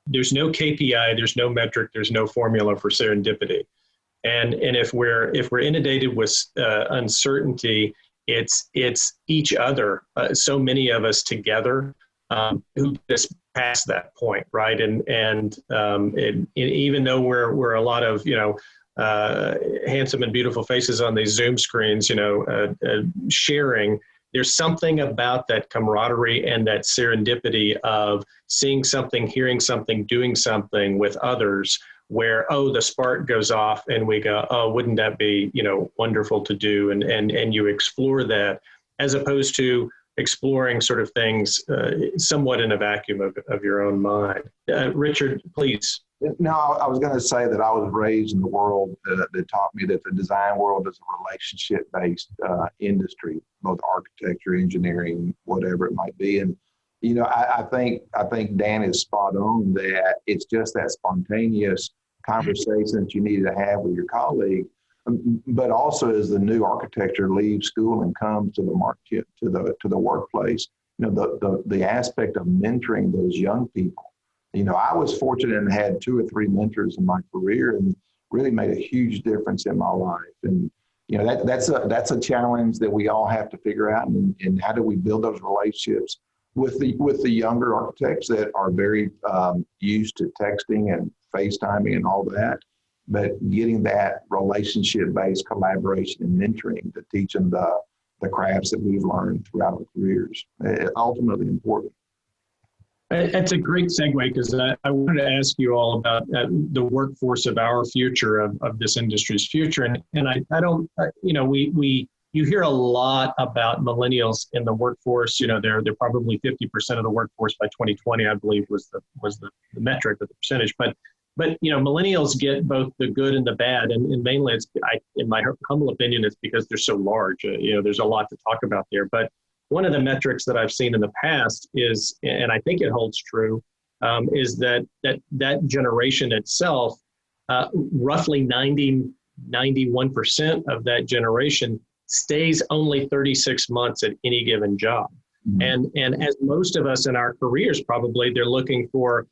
Speaker 2: There's no KPI, there's no metric, there's no formula for serendipity. And if we're inundated with uncertainty, it's each other, so many of us together, who just past that point, right? And even though we're a lot of handsome and beautiful faces on these Zoom screens, sharing, there's something about that camaraderie and that serendipity of seeing something, hearing something, doing something with others, where, the spark goes off and we go, wouldn't that be, wonderful to do? And you explore that, as opposed to exploring sort of things somewhat in a vacuum of your own mind. Richard, please.
Speaker 4: No, I was going to say that I was raised in the world that taught me that the design world is a relationship-based industry, both architecture, engineering, whatever it might be. And I think Dan is spot on that it's just that spontaneous conversation that you need to have with your colleague. But also, as the new architecture leaves school and comes to the market, to the workplace, the aspect of mentoring those young people. I was fortunate and had 2 or 3 mentors in my career, and really made a huge difference in my life. And that's a challenge that we all have to figure out. And how do we build those relationships with the younger architects that are very used to texting and FaceTiming and all that, but getting that relationship-based collaboration and mentoring to teach them the crafts that we've learned throughout our careers. Ultimately important.
Speaker 2: That's a great segue, because I wanted to ask you all about the workforce of our future, of this industry's future. And I don't, you hear a lot about millennials in the workforce. They're probably 50% of the workforce by 2020, I believe was the metric, or the percentage. But millennials get both the good and the bad, and mainly in my humble opinion, it's because they're so large. There's a lot to talk about there. But one of the metrics that I've seen in the past is, and I think it holds true, is that generation itself, roughly 91% of that generation stays only 36 months at any given job. Mm-hmm. And as most of us in our careers, probably, they're looking for,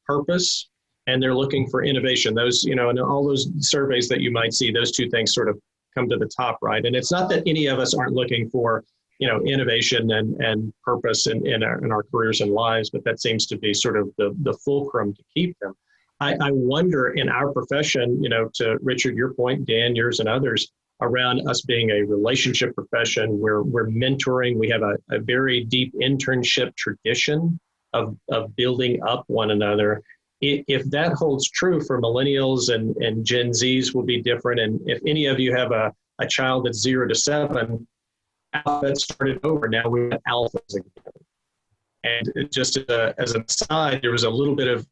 Speaker 2: purpose, and they're looking for innovation. Those, and all those surveys that you might see, those 2 things sort of come to the top, right? And it's not that any of us aren't looking for, innovation and purpose in our careers and lives, but that seems to be sort of the fulcrum to keep them. I wonder, in our profession, to Richard, your point, Dan, yours, and others, around us being a relationship profession, we're mentoring. We have a very deep internship tradition of building up one another. If that holds true for millennials, and Gen Zs will be different. And if any of you have a child that's 0 to 7, alphabet started over. Now we have alphas again. And just as an aside, there was a little bit of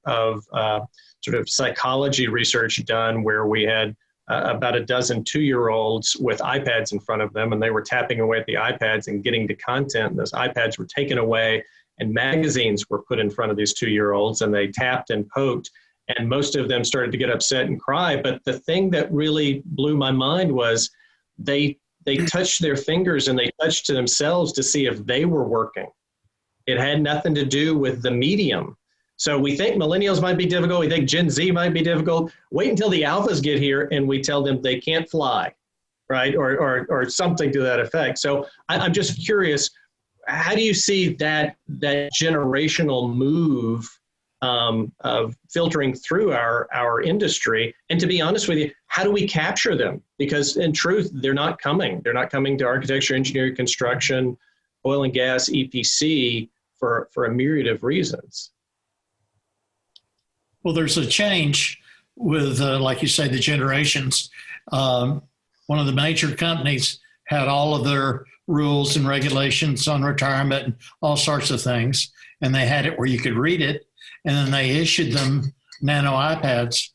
Speaker 2: sort of psychology research done where we had about a dozen 2-year-olds with iPads in front of them, and they were tapping away at the iPads and getting to content. And those iPads were taken away, and magazines were put in front of these 2-year-olds, and they tapped and poked, and most of them started to get upset and cry. But the thing that really blew my mind was they touched their fingers and they touched to themselves to see if they were working. It had nothing to do with the medium. So we think millennials might be difficult. We think Gen Z might be difficult. Wait until the alphas get here and we tell them they can't fly, right? Or something to that effect. So I'm just curious, how do you see that generational move of filtering through our industry? And to be honest with you, how do we capture them? Because in truth, they're not coming. They're not coming to architecture, engineering, construction, oil and gas, EPC for a myriad of reasons.
Speaker 3: Well, there's a change with, like you say, the generations. One of the major companies had all of their rules and regulations on retirement and all sorts of things, and they had it where you could read it. And then they issued them nano iPads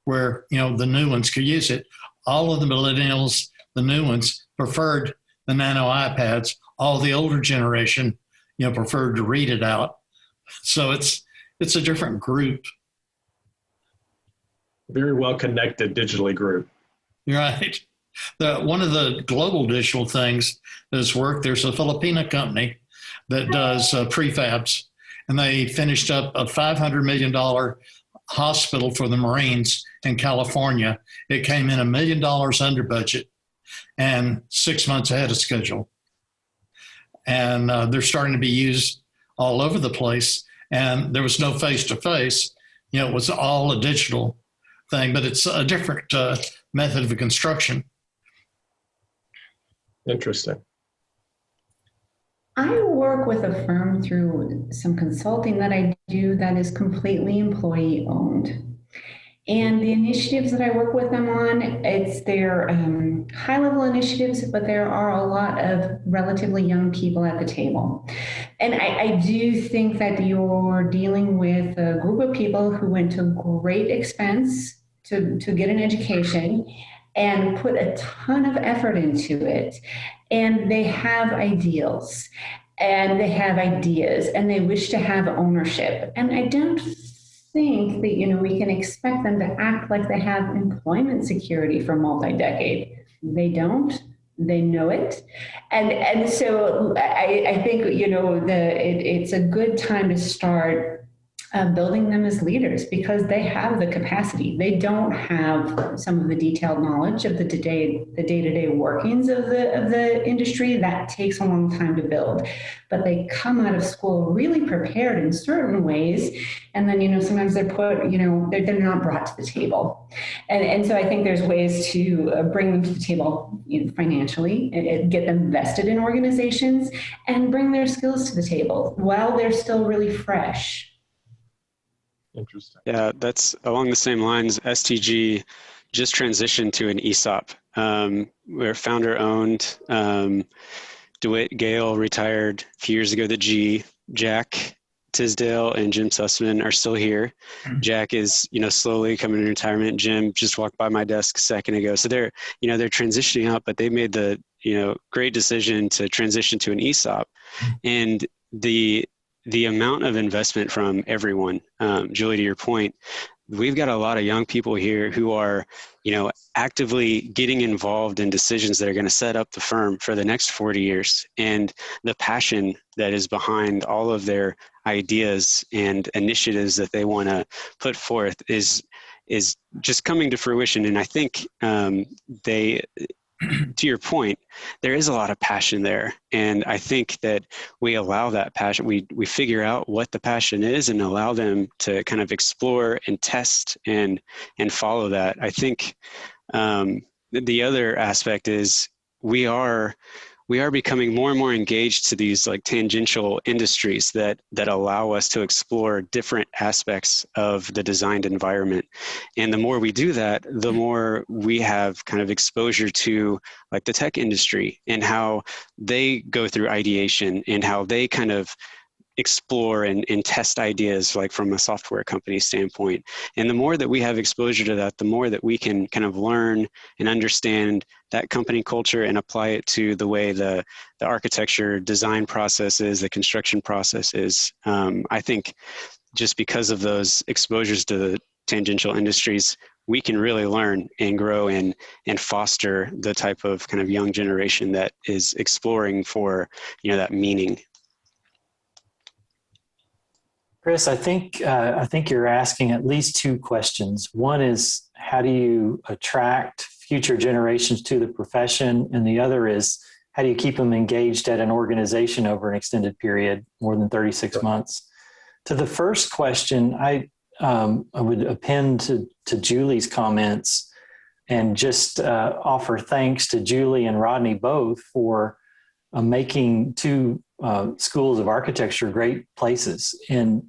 Speaker 3: where, the new ones could use it. All of the millennials, the new ones, preferred the nano iPads. All the older generation, preferred to read it out. So it's a different group.
Speaker 2: Very well connected digitally group.
Speaker 3: Right. One of the global digital things that's worked, there's a Filipino company that does prefabs, and they finished up a $500 million hospital for the Marines in California. It came in $1 million under budget and 6 months ahead of schedule. And they're starting to be used all over the place. And there was no face-to-face. It was all a digital thing, but it's a different method of construction.
Speaker 2: Interesting.
Speaker 6: I work with a firm through some consulting that I do that is completely employee owned. And the initiatives that I work with them on, it's their high level initiatives, but there are a lot of relatively young people at the table. And I do think that you're dealing with a group of people who went to great expense to get an education and put a ton of effort into it. And they have ideals and they have ideas and they wish to have ownership. And I don't think that, we can expect them to act like they have employment security for multi-decade. They don't. They know it. And so I think, it's a good time to start building them as leaders because they have the capacity. They don't have some of the detailed knowledge of the day-to-day workings of the industry. That takes a long time to build. But they come out of school really prepared in certain ways. And then, sometimes they're put, they're not brought to the table. And so I think there's ways to bring them to the table financially, and get them vested in organizations and bring their skills to the table while they're still really fresh.
Speaker 2: Interesting.
Speaker 7: Yeah, that's along the same lines. STG just transitioned to an ESOP. We're founder owned. DeWitt Gale retired a few years ago. The G, Jack Tisdale and Jim Sussman are still here. Jack is, slowly coming to retirement. Jim just walked by my desk a second ago. So they're transitioning out, but they made the, great decision to transition to an ESOP. And the amount of investment from everyone, Julie, to your point, we've got a lot of young people here who are, actively getting involved in decisions that are going to set up the firm for the next 40 years. And the passion that is behind all of their ideas and initiatives that they want to put forth is just coming to fruition. And I think to your point, there is a lot of passion there. And I think that we allow that passion, we figure out what the passion is and allow them to kind of explore and test and follow that. I think the other aspect is we are becoming more and more engaged to these like tangential industries that allow us to explore different aspects of the designed environment. And the more we do that, the more we have kind of exposure to like the tech industry and how they go through ideation and how they kind of explore and test ideas like from a software company standpoint. And the more that we have exposure to that, the more that we can kind of learn and understand that company culture and apply it to the way the architecture design process is, the construction process is. I think just because of those exposures to the tangential industries, we can really learn and grow and foster the type of kind of young generation that is exploring for, that meaning.
Speaker 5: Chris, I think you're asking at least two questions. One is, how do you attract future generations to the profession? And the other is, how do you keep them engaged at an organization over an extended period, more than 36 months? To the first question, I would append to Julie's comments and just offer thanks to Julie and Rodney both for making two schools of architecture great places. And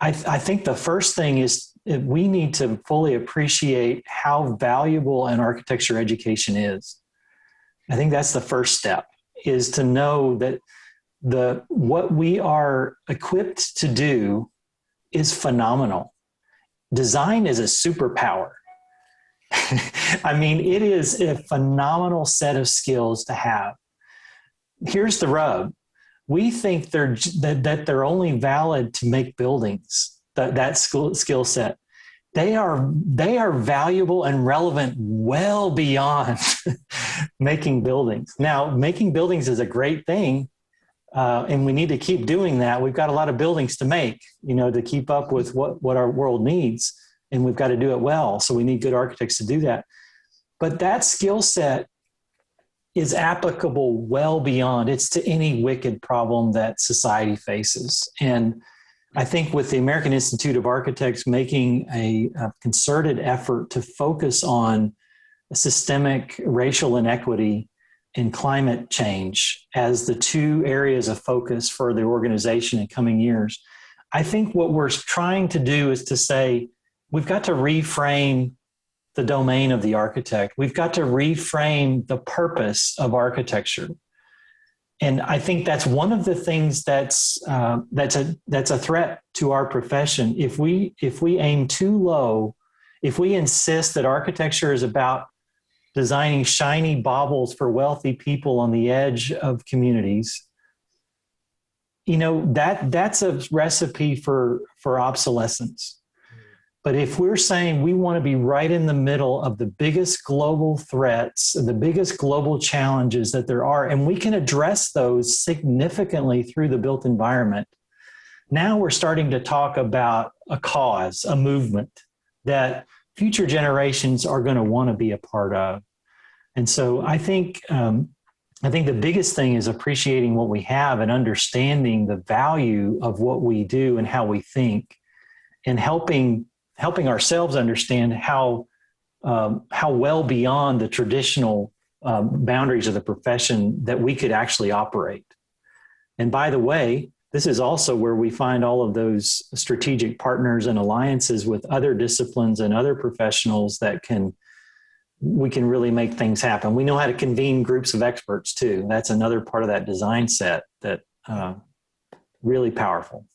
Speaker 5: I think the first thing is we need to fully appreciate how valuable an architecture education is. I think that's the first step, is to know that what we are equipped to do is phenomenal. Design is a superpower. I mean, it is a phenomenal set of skills to have. Here's the rub. We think they're only valid to make buildings, that skill set. They are valuable and relevant well beyond making buildings. Now, making buildings is a great thing, and we need to keep doing that. We've got a lot of buildings to make, to keep up with what our world needs, and we've got to do it well. So we need good architects to do that. But that skill set is applicable well beyond. It's to any wicked problem that society faces. And I think with the American Institute of Architects making a concerted effort to focus on systemic racial inequity and climate change as the two areas of focus for the organization in coming years, I think what we're trying to do is to say, we've got to reframe the domain of the architect. We've got to reframe the purpose of architecture. And I think that's one of the things that's a threat to our profession. If we aim too low, if we insist that architecture is about designing shiny baubles for wealthy people on the edge of communities, that's a recipe for obsolescence. But if we're saying we want to be right in the middle of the biggest global threats, the biggest global challenges that there are, and we can address those significantly through the built environment, now we're starting to talk about a cause, a movement that future generations are going to want to be a part of. And so I think the biggest thing is appreciating what we have and understanding the value of what we do and how we think, and helping ourselves understand how well beyond the traditional boundaries of the profession that we could actually operate. And by the way, this is also where we find all of those strategic partners and alliances with other disciplines and other professionals that we can really make things happen. We know how to convene groups of experts too. That's another part of that design set that really powerful.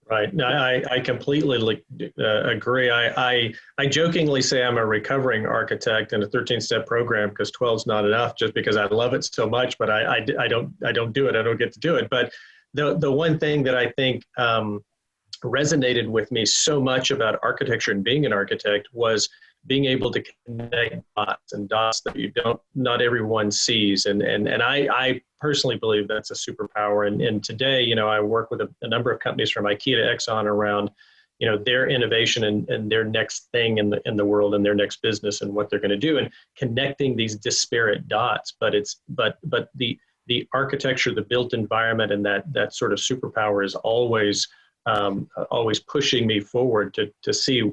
Speaker 2: Right. No, I completely agree. I jokingly say I'm a recovering architect in a 13-step program because 12 is not enough, just because I love it so much, but I don't do it. I don't get to do it. But the one thing that I think resonated with me so much about architecture and being an architect was being able to connect dots that not everyone sees. And I personally believe that's a superpower. And today, I work with a number of companies from IKEA to Exxon around, their innovation and their next thing in the world and their next business and what they're going to do, and connecting these disparate dots. But the architecture, the built environment, and that sort of superpower is always pushing me forward to see,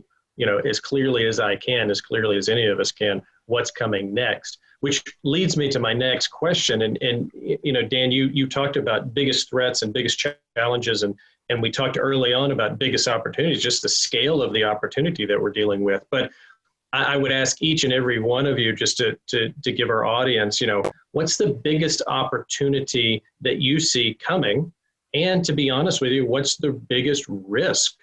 Speaker 2: as clearly as I can, as clearly as any of us can, what's coming next, which leads me to my next question. And Dan, you talked about biggest threats and biggest challenges, and we talked early on about biggest opportunities, just the scale of the opportunity that we're dealing with. But I would ask each and every one of you just to give our audience, what's the biggest opportunity that you see coming? And to be honest with you, what's the biggest risk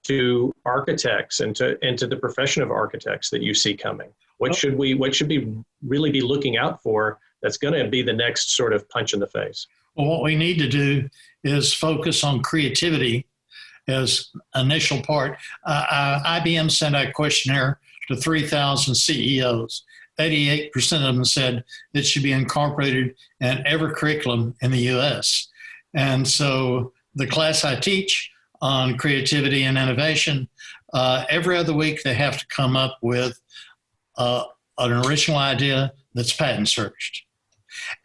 Speaker 2: to architects and to the profession of architects that you see coming? What should we really be looking out for that's going to be the next sort of punch in the face?
Speaker 3: Well, what we need to do is focus on creativity as initial part. IBM sent out a questionnaire to 3,000 CEOs. 88% of them said it should be incorporated in every curriculum in the U.S. And so the class I teach on creativity and innovation, every other week they have to come up with an original idea that's patent searched.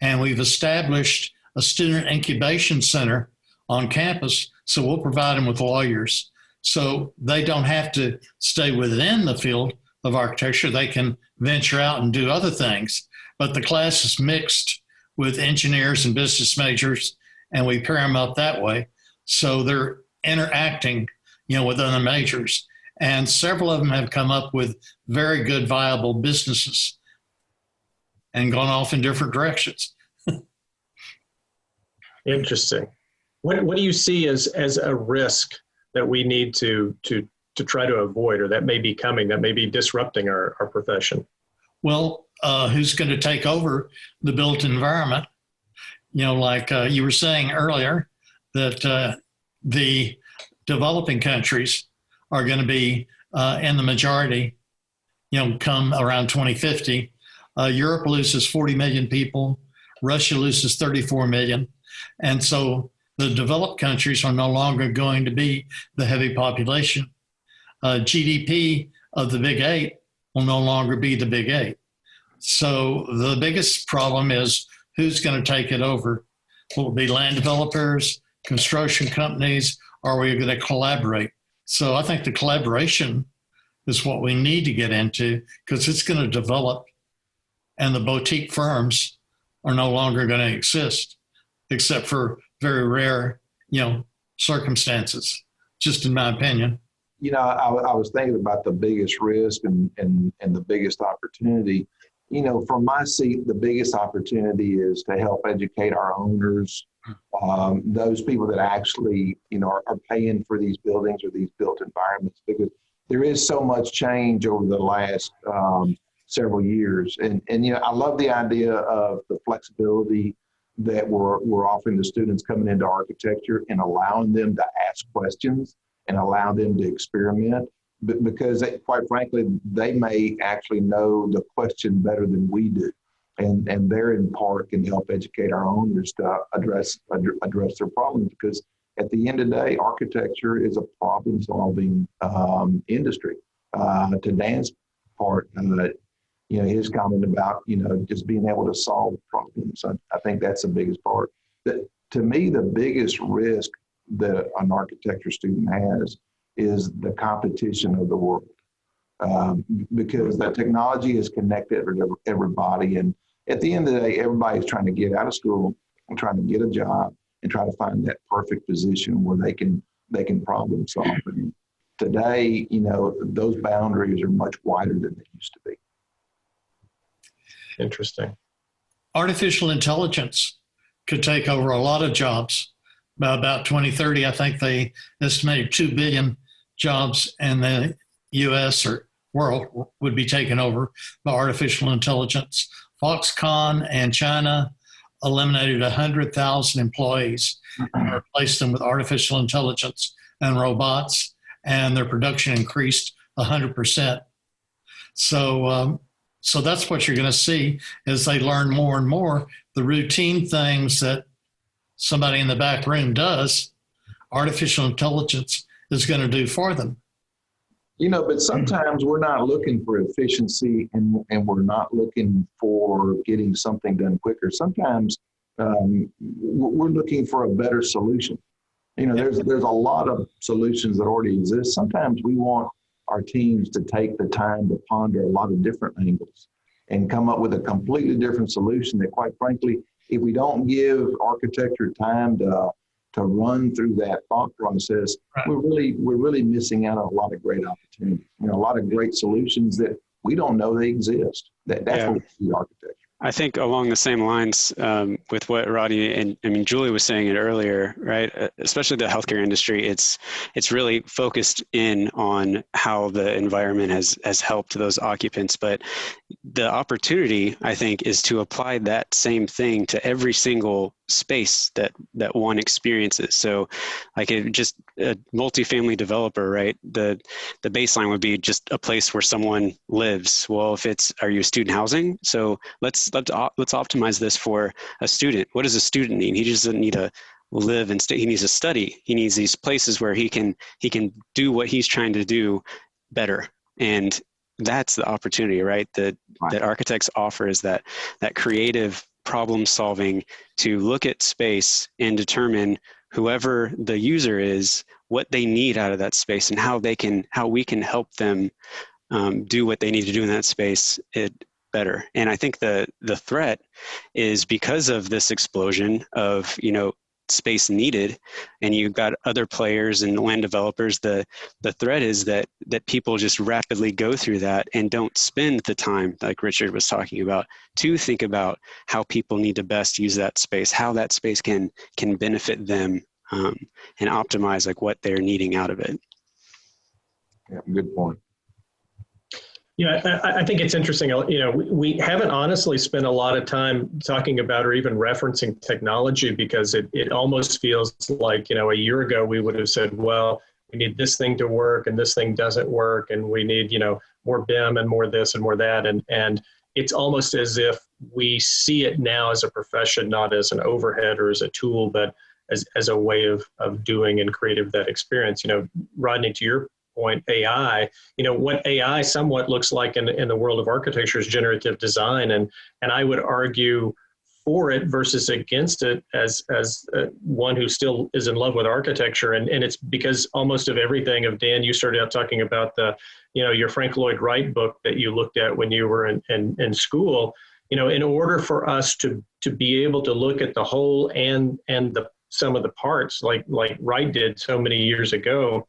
Speaker 3: And we've established a student incubation center on campus, so we'll provide them with lawyers. So they don't have to stay within the field of architecture. They can venture out and do other things. But the class is mixed with engineers and business majors, and we pair them up that way. So they're interacting, with other majors. And several of them have come up with very good, viable businesses and gone off in different directions.
Speaker 2: Interesting. What do you see as a risk that we need to try to avoid, or that may be coming, that may be disrupting our profession?
Speaker 3: Well, who's going to take over the built environment? You know, like you were saying earlier, that the developing countries are going to be in the majority, you know, come around 2050. Europe loses 40 million people. Russia loses 34 million. And so the developed countries are no longer going to be the heavy population. GDP of the Big Eight will no longer be the Big Eight. So the biggest problem is who's going to take it over? Will it be land developers, construction companies, or are we going to collaborate? So I think the collaboration is what we need to get into, because it's going to develop, and the boutique firms are no longer going to exist, except for very rare, you know, circumstances, just in my opinion.
Speaker 4: You know, I was thinking about the biggest risk and the biggest opportunity. You know, from my seat, the biggest opportunity is to help educate our owners, those people that actually, you know, are paying for these buildings or these built environments, because there is so much change over the last several years. And you know, I love the idea of the flexibility that we're offering the students coming into architecture and allowing them to ask questions and allow them to experiment, because quite frankly, they may actually know the question better than we do. And they're in part can help educate our owners to address their problems, because at the end of the day, architecture is a problem solving industry. To Dan's part, you know, his comment about, you know, just being able to solve problems. I think that's the biggest part. To me, the biggest risk that an architecture student has is the competition of the world, because the technology is connected to everybody. And at the end of the day, everybody's trying to get out of school and trying to get a job and try to find that perfect position where they can problem solve. And today, you know, those boundaries are much wider than they used to be.
Speaker 2: Interesting.
Speaker 3: Artificial intelligence could take over a lot of jobs. By about 2030, I think they estimated 2 billion jobs in the U.S. or world would be taken over by artificial intelligence. Foxconn and China eliminated 100,000 employees and replaced them with artificial intelligence and robots, and their production increased 100%. So that's what you're going to see as they learn more and more. The routine things that somebody in the back room does, artificial intelligence is going to do for them.
Speaker 4: You know, but sometimes we're not looking for efficiency and we're not looking for getting something done quicker. Sometimes we're looking for a better solution. You know, there's a lot of solutions that already exist. Sometimes we want our teams to take the time to ponder a lot of different angles and come up with a completely different solution that, quite frankly, if we don't give architecture time to run through that thought process, right, we're really missing out on a lot of great opportunities. You know, a lot of great solutions that we don't know they exist. That's what we see architecture.
Speaker 7: I think along the same lines with what Rodney and I mean Julie was saying it earlier, right? Especially the healthcare industry, it's really focused in on how the environment has helped those occupants. But the opportunity, I think, is to apply that same thing to every single space that one experiences. So like just a multifamily developer, right? The baseline would be just a place where someone lives. Well, if are you student housing? So let's optimize this for a student. What does a student need? He just doesn't need to live and stay. He needs to study. He needs these places where he can do what he's trying to do better. And that's the opportunity, right? That architects offer is that creative problem solving to look at space and determine whoever the user is, what they need out of that space and how we can help them do what they need to do in that space better. And I think the threat is because of this explosion of, you know, space needed, and you've got other players and land developers, the threat is that people just rapidly go through that and don't spend the time, like Richard was talking about, to think about how people need to best use that space, how that space can benefit them and optimize like what they're needing out of it.
Speaker 4: Yeah, good point.
Speaker 2: Yeah, I think it's interesting. You know, we haven't honestly spent a lot of time talking about or even referencing technology, because it almost feels like, you know, a year ago we would have said, well, we need this thing to work and this thing doesn't work, and we need, you know, more BIM and more this and more that. And it's almost as if we see it now as a profession, not as an overhead or as a tool, but as a way of doing and creative that experience. You know, Rodney, to your point, AI, you know, what AI somewhat looks like in the world of architecture is generative design. And I would argue for it versus against it as one who still is in love with architecture. And it's because almost of everything of Dan, you started out talking about your Frank Lloyd Wright book that you looked at when you were in school. You know, in order for us to be able to look at the whole and the some of the parts like Wright did so many years ago,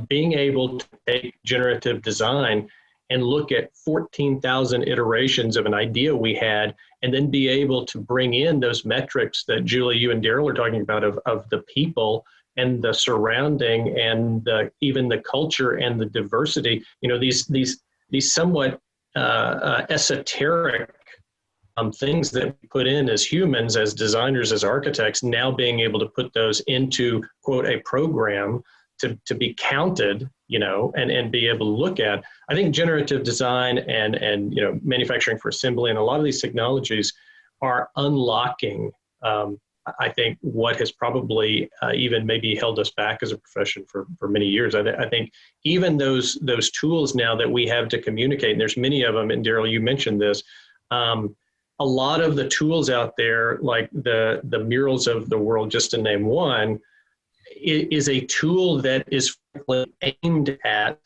Speaker 2: being able to take generative design and look at 14,000 iterations of an idea we had, and then be able to bring in those metrics that Julie, you and Daryl are talking about of the people and the surrounding and even the culture and the diversity. You know, these somewhat esoteric things that we put in as humans, as designers, as architects, now being able to put those into, quote, a program to be counted, you know, and be able to look at. I think generative design and you know, manufacturing for assembly and a lot of these technologies are unlocking, I think, what has probably even maybe held us back as a profession for many years. I think even those tools now that we have to communicate, and there's many of them, and Daryl, you mentioned this, a lot of the tools out there, like the murals of the world, just to name one, is a tool that is aimed at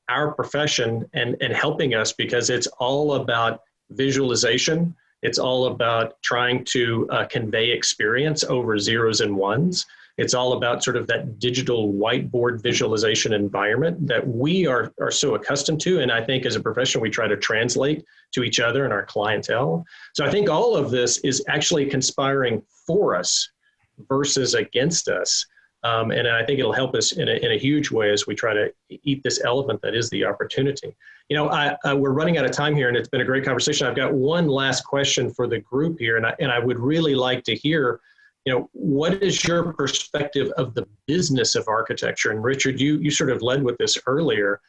Speaker 2: our profession and helping us, because it's all about visualization. It's all about trying to convey experience over zeros and ones. It's all about sort of that digital whiteboard visualization environment that we are so accustomed to. And I think as a profession, we try to translate to each other and our clientele. So I think all of this is actually conspiring for us versus against us. And I think it'll help us in a huge way as we try to eat this elephant that is the opportunity. You know, we're running out of time here, and it's been a great conversation. I've got one last question for the group here, and I would really like to hear, you know, what is your perspective of the business of architecture? And Richard, you sort of led with this earlier.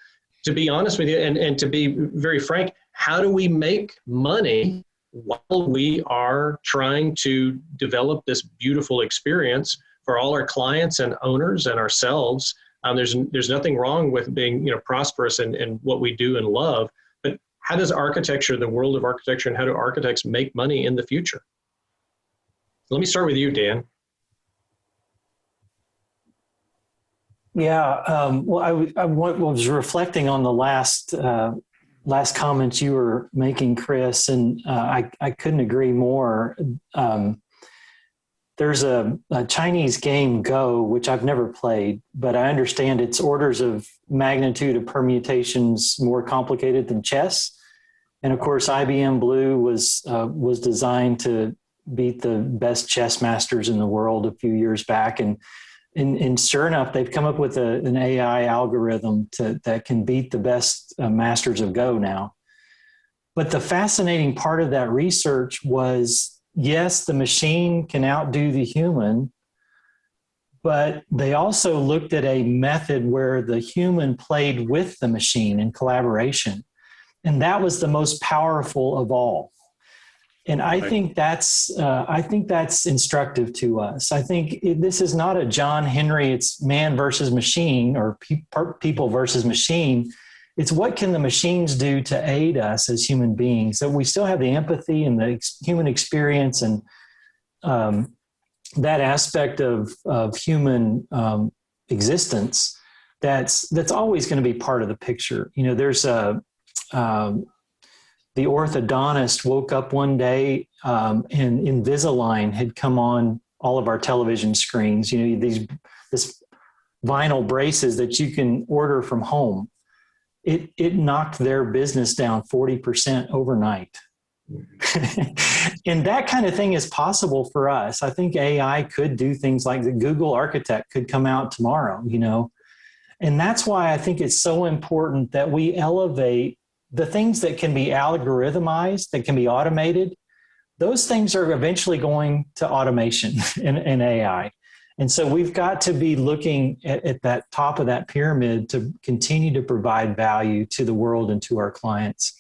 Speaker 2: To be honest with you, and to be very frank, how do we make money while we are trying to develop this beautiful experience for all our clients and owners and ourselves? There's nothing wrong with being, you know, prosperous in what we do and love, but how does architecture, the world of architecture, and how do architects make money in the future? Let me start with you, Dan.
Speaker 5: Yeah, well, I was reflecting on the last comments you were making, Chris, and I couldn't agree more. There's a Chinese game, Go, which I've never played, but I understand its orders of magnitude of permutations more complicated than chess. And of course, IBM Blue was designed to beat the best chess masters in the world a few years back. And sure enough, they've come up with an AI algorithm that can beat the best masters of Go now. But the fascinating part of that research was, yes, the machine can outdo the human, but they also looked at a method where the human played with the machine in collaboration. And that was the most powerful of all. And I think that's instructive to us. I think this is not a John Henry, it's man versus machine or people versus machine. It's what can the machines do to aid us as human beings, that we still have the empathy and the human experience and that aspect of human existence that's always going to be part of the picture. You know, there's the orthodontist woke up one day and Invisalign had come on all of our television screens. You know, this vinyl braces that you can order from home. It knocked their business down 40% overnight. And that kind of thing is possible for us. I think AI could do things like the Google Architect could come out tomorrow, and that's why I think it's so important that we elevate the things that can be algorithmized, that can be automated. Those things are eventually going to automation and AI. And so we've got to be looking at that top of that pyramid to continue to provide value to the world and to our clients.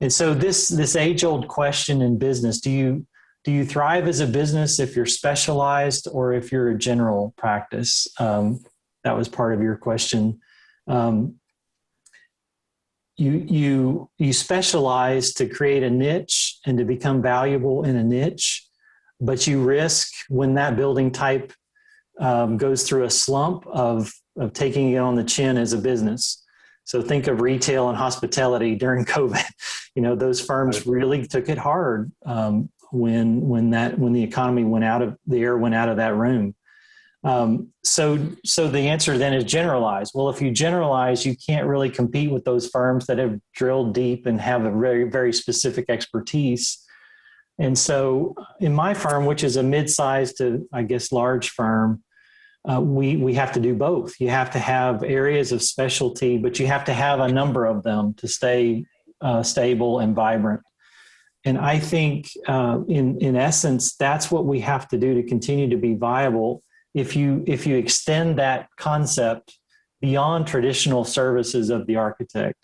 Speaker 5: And so this age-old question in business, do you thrive as a business if you're specialized or if you're a general practice? That was part of your question. You specialize to create a niche and to become valuable in a niche, but you risk when that building type goes through a slump of taking it on the chin as a business. So think of retail and hospitality during COVID. Those firms really took it hard when the economy went out of the air, went out of that room. So the answer then is generalize. Well, if you generalize, you can't really compete with those firms that have drilled deep and have a very, very specific expertise. And so in my firm, which is a mid-sized to, I guess, large firm, we have to do both. You have to have areas of specialty, but you have to have a number of them to stay stable and vibrant. And I think in essence, that's what we have to do to continue to be viable. If you extend that concept beyond traditional services of the architect,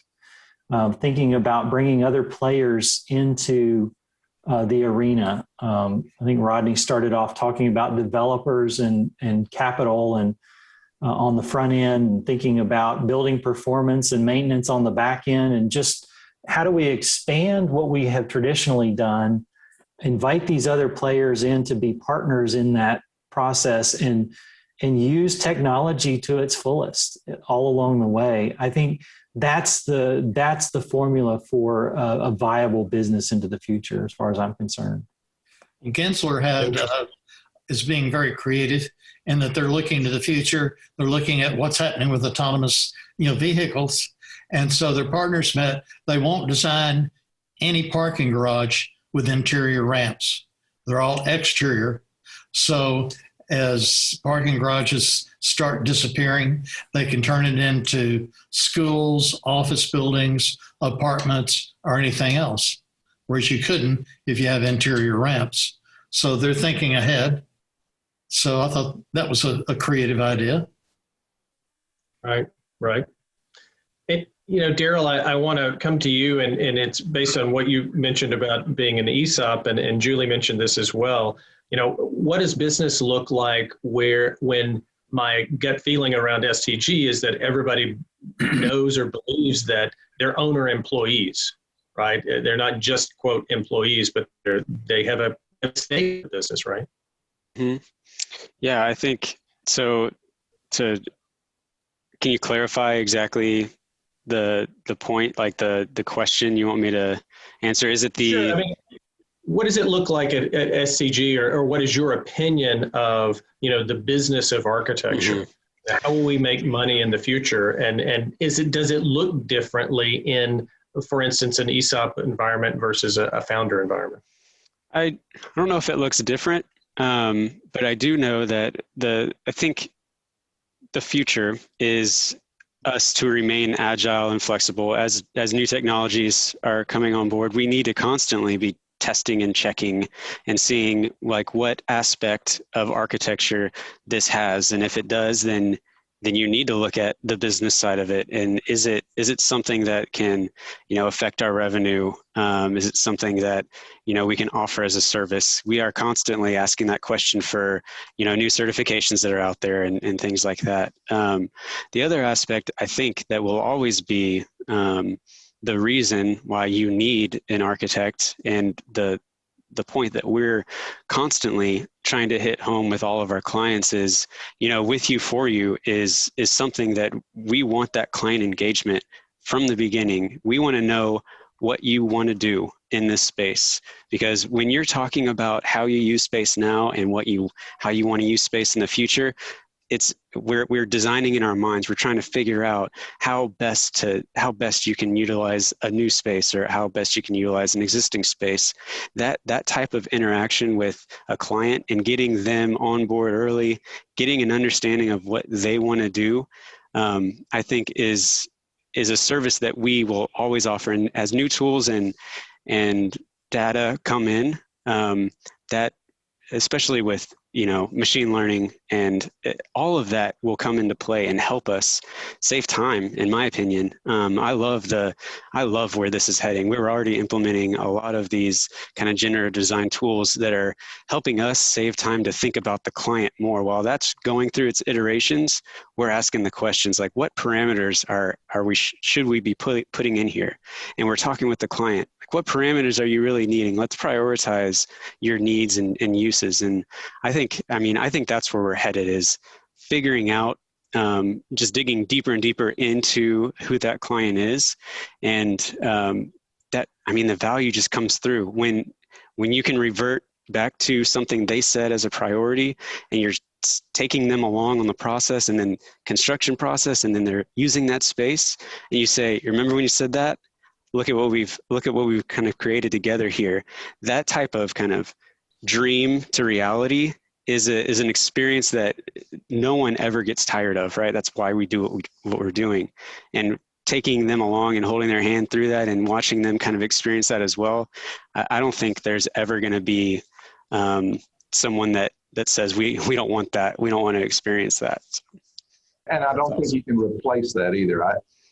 Speaker 5: thinking about bringing other players into the arena. I think Rodney started off talking about developers and capital and on the front end, and thinking about building performance and maintenance on the back end, and just how do we expand what we have traditionally done, invite these other players in to be partners in that process, and use technology to its fullest all along the way. I think that's the formula for a viable business into the future, as far as I'm concerned.
Speaker 3: Gensler is being very creative in that they're looking to the future. They're looking at what's happening with autonomous, vehicles. And so their partners met. They won't design any parking garage with interior ramps. They're all exterior. So as parking garages start disappearing, they can turn it into schools, office buildings, apartments, or anything else, whereas you couldn't if you have interior ramps. So they're thinking ahead. So I thought that was a creative idea.
Speaker 2: Right. And, Daryl, I want to come to you, and it's based on what you mentioned about being an ESOP, and Julie mentioned this as well. What does business look like when my gut feeling around STG is that everybody knows or believes that they're owner employees, right? They're not just, quote, employees, but they have a stake in the business, right?
Speaker 7: Mm-hmm. Yeah, I think so. Can you clarify exactly the point, like the question you want me to answer? Is it the...
Speaker 2: Sure. What does it look like at SCG, or what is your opinion of, the business of architecture? Mm-hmm. How will we make money in the future? And does it look differently in, for instance, an ESOP environment versus a founder environment?
Speaker 7: I don't know if it looks different, but I do know that I think the future is us to remain agile and flexible as new technologies are coming on board. We need to constantly be testing and checking and seeing like what aspect of architecture this has, and if it does, then you need to look at the business side of it. And is it something that can affect our revenue? Is it something that we can offer as a service? We are constantly asking that question for new certifications that are out there and things like that. The other aspect I think that will always be the reason why you need an architect, and the point that we're constantly trying to hit home with all of our clients is, with you for you is something that we want that client engagement from the beginning. We want to know what you want to do in this space, because when you're talking about how you use space now and how you want to use space in the future, we're designing in our minds. We're trying to figure out how best you can utilize a new space, or how best you can utilize an existing space. That type of interaction with a client and getting them on board early, getting an understanding of what they want to do, I think is a service that we will always offer. And as new tools and data come in, that especially with machine learning and all of that will come into play and help us save time, in my opinion. I love where this is heading. We're already implementing a lot of these kind of generative design tools that are helping us save time to think about the client more. While that's going through its iterations, we're asking the questions like, what parameters should we be putting in here? And we're talking with the client. What parameters are you really needing? Let's prioritize your needs and uses. And I think that's where we're headed, is figuring out, just digging deeper and deeper into who that client is. And the value just comes through when you can revert back to something they said as a priority, and you're taking them along on the process and then construction process, and then they're using that space. And you say, remember when you said that? Look at what we've kind of created together here. That type of kind of dream to reality is an experience that no one ever gets tired of, right? That's why we do what we're doing. And taking them along and holding their hand through that and watching them kind of experience that as well. I don't think there's ever going to be someone that says we don't want that. We don't want to experience that.
Speaker 4: And I don't think you can replace that either.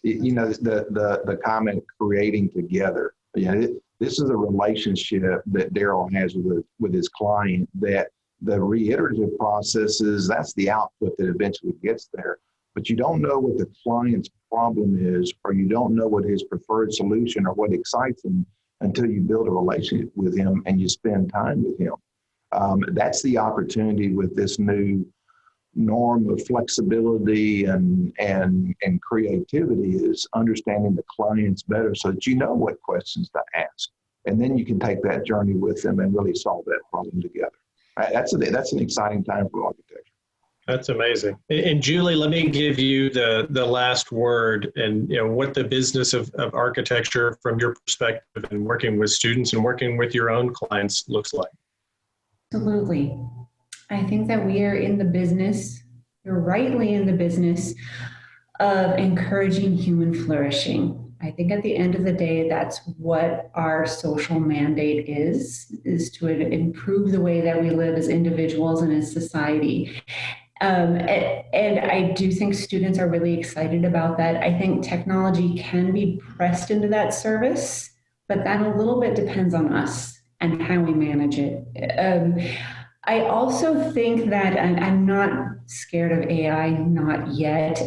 Speaker 4: The comment creating together. This is a relationship that Daryl has with his client, that the reiterative processes, that's the output that eventually gets there. But you don't know what the client's problem is, or you don't know what his preferred solution or what excites him until you build a relationship with him and you spend time with him. That's the opportunity with this new norm of flexibility and creativity, is understanding the clients better so that you know what questions to ask. And then you can take that journey with them and really solve that problem together. That's an exciting time for architecture.
Speaker 2: That's amazing. And Julie, let me give you the last word, and what the business of architecture from your perspective, and working with students and working with your own clients looks like.
Speaker 6: Absolutely. I think that we are in the business, we're rightly in the business of encouraging human flourishing. I think at the end of the day, that's what our social mandate is to improve the way that we live as individuals and as society. And I do think students are really excited about that. I think technology can be pressed into that service, but that a little bit depends on us and how we manage it. I also think that, and I'm not scared of AI, not yet.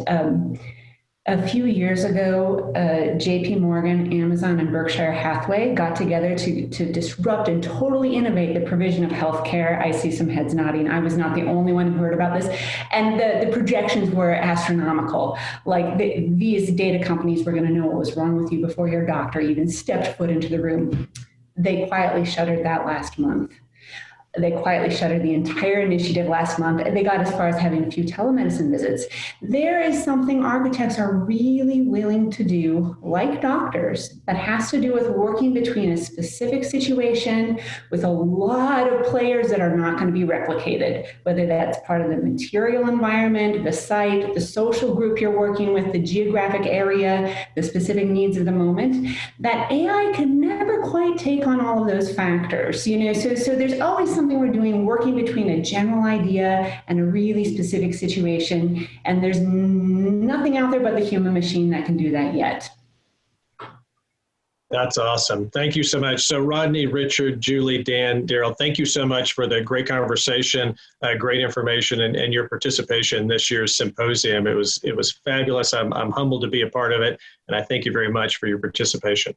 Speaker 6: A few years ago, JP Morgan, Amazon, and Berkshire Hathaway got together to disrupt and totally innovate the provision of healthcare. I see some heads nodding. I was not the only one who heard about this. And the projections were astronomical. Like these data companies were going to know what was wrong with you before your doctor even stepped foot into the room. They quietly shuttered that last month. They quietly shuttered the entire initiative last month. They got as far as having a few telemedicine visits. There is something architects are really willing to do, like doctors, that has to do with working between a specific situation with a lot of players that are not going to be replicated, whether that's part of the material environment, the site, the social group you're working with, the geographic area, the specific needs of the moment. That AI can never quite take on all of those factors, so there's always something we're doing working between a general idea and a really specific situation, and there's nothing out there but the human machine that can do that yet.
Speaker 2: That's awesome. Thank you so much. So Rodney, Richard, Julie, Dan, Daryl, thank you so much for the great conversation, great information, and your participation in this year's symposium. It was fabulous. I'm humbled to be a part of it, and I thank you very much for your participation.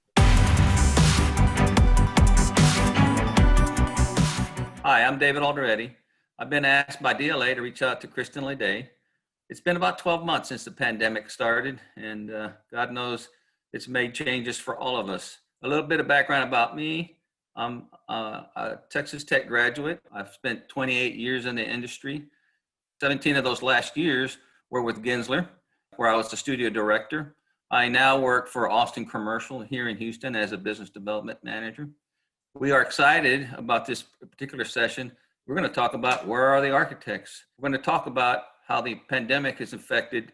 Speaker 8: Hi, I'm David Alderetti. I've been asked by DLA to reach out to Kristen Leday. It's been about 12 months since the pandemic started, and God knows it's made changes for all of us. A little bit of background about me. I'm a Texas Tech graduate. I've spent 28 years in the industry. 17 of those last years were with Gensler, where I was the studio director. I now work for Austin Commercial here in Houston as a business development manager. We are excited about this particular session. We're going to talk about where are the architects. We're going to talk about how the pandemic has affected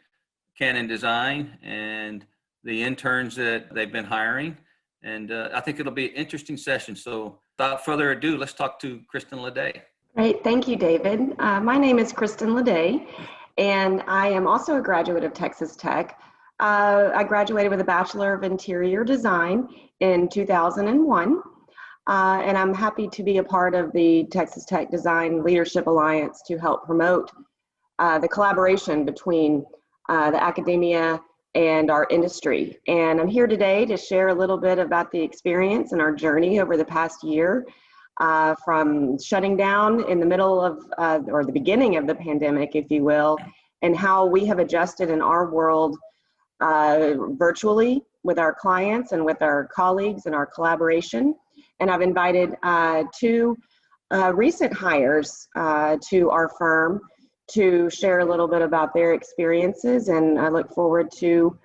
Speaker 8: Canon Design and the interns that they've been hiring. And I think it'll be an interesting session. So without further ado, let's talk to Kristen Leday.
Speaker 9: Great, thank you, David. My name is Kristen Leday, and I am also a graduate of Texas Tech. I graduated with a Bachelor of Interior Design in 2001, and I'm happy to be a part of the Texas Tech Design Leadership Alliance to help promote the collaboration between the academia and our industry. And I'm here today to share a little bit about the experience and our journey over the past year, from shutting down in the middle of, or the beginning of the pandemic, if you will, and how we have adjusted in our world virtually with our clients and with our colleagues and our collaboration. And I've invited two recent hires to our firm to share a little bit about their experiences, and I look forward to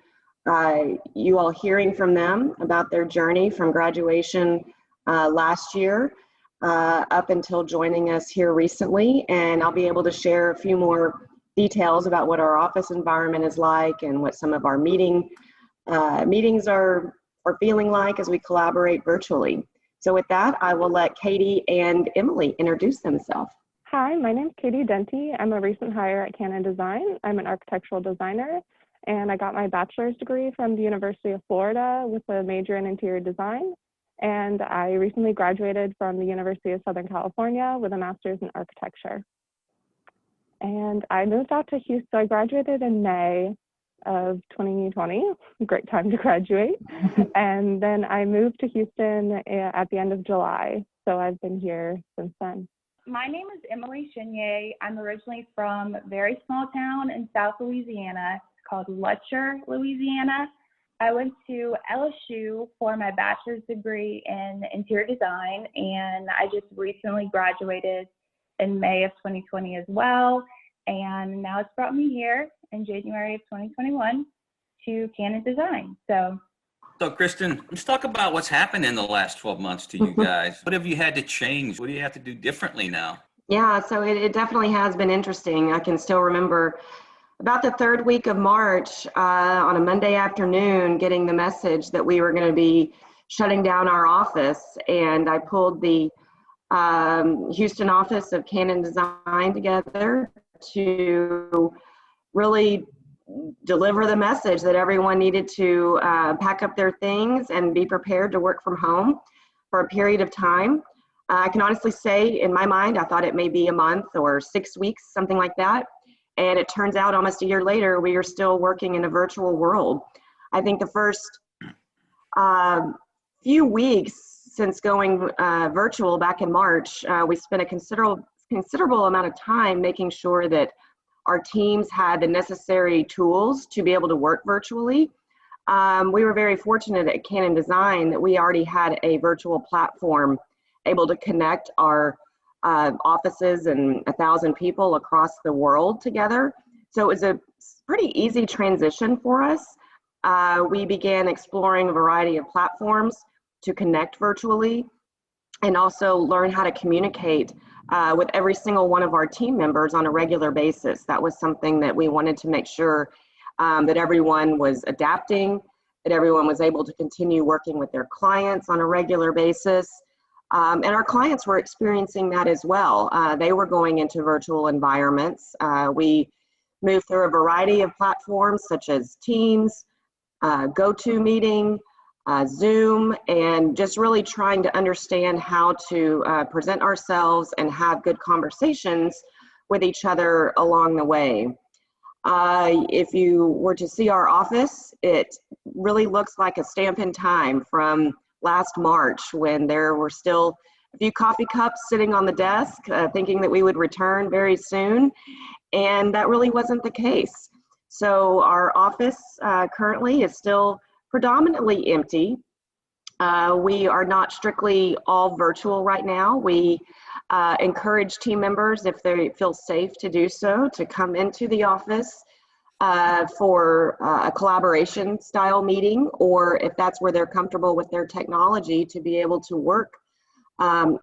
Speaker 9: you all hearing from them about their journey from graduation last year up until joining us here recently. And I'll be able to share a few more details about what our office environment is like and what some of our meetings are feeling like as we collaborate virtually. So with that, I will let Katie and Emily introduce themselves.
Speaker 10: Hi, my name is Katie Dente. I'm a recent hire at Canon Design. I'm an architectural designer, and I got my bachelor's degree from the University of Florida with a major in interior design. And I recently graduated from the University of Southern California with a master's in architecture. And I moved out to Houston. So I graduated in May of 2020, great time to graduate. And then I moved to Houston at the end of July. So I've been here since then.
Speaker 11: My name is Emily Chenier. I'm originally from a very small town in South Louisiana. It's called Lutcher, Louisiana. I went to LSU for my bachelor's degree in interior design, and I just recently graduated in May of 2020 as well. And now it's brought me here in January of 2021 to Canon Design.
Speaker 8: So Kristen, let's talk about what's happened in the last 12 months to you guys. What have you had to change? What do you have to do differently now?
Speaker 9: Yeah, so it definitely has been interesting. I can still remember about the third week of March on a Monday afternoon getting the message that we were going to be shutting down our office. And I pulled the Houston office of Canon Design together to really deliver the message that everyone needed to pack up their things and be prepared to work from home for a period of time. I can honestly say, in my mind, I thought it may be a month or 6 weeks, something like that. And it turns out almost a year later, we are still working in a virtual world. I think the first few weeks since going virtual back in March, we spent a considerable amount of time making sure that our teams had the necessary tools to be able to work virtually. We were very fortunate at Canon Design that we already had a virtual platform able to connect our offices and 1,000 people across the world together. So it was a pretty easy transition for us. We began exploring a variety of platforms to connect virtually and also learn how to communicate with every single one of our team members on a regular basis. That was something that we wanted to make sure that everyone was adapting, that everyone was able to continue working with their clients on a regular basis. And our clients were experiencing that as well. They were going into virtual environments. We moved through a variety of platforms such as Teams, GoToMeeting, Zoom, and just really trying to understand how to present ourselves and have good conversations with each other along the way. If you were to see our office, it really looks like a stamp in time from last March when there were still a few coffee cups sitting on the desk thinking that we would return very soon, and that really wasn't the case. So our office currently is still predominantly empty. We are not strictly all virtual right now. We encourage team members, if they feel safe to do so, to come into the office for a collaboration style meeting, or if that's where they're comfortable with their technology, to be able to work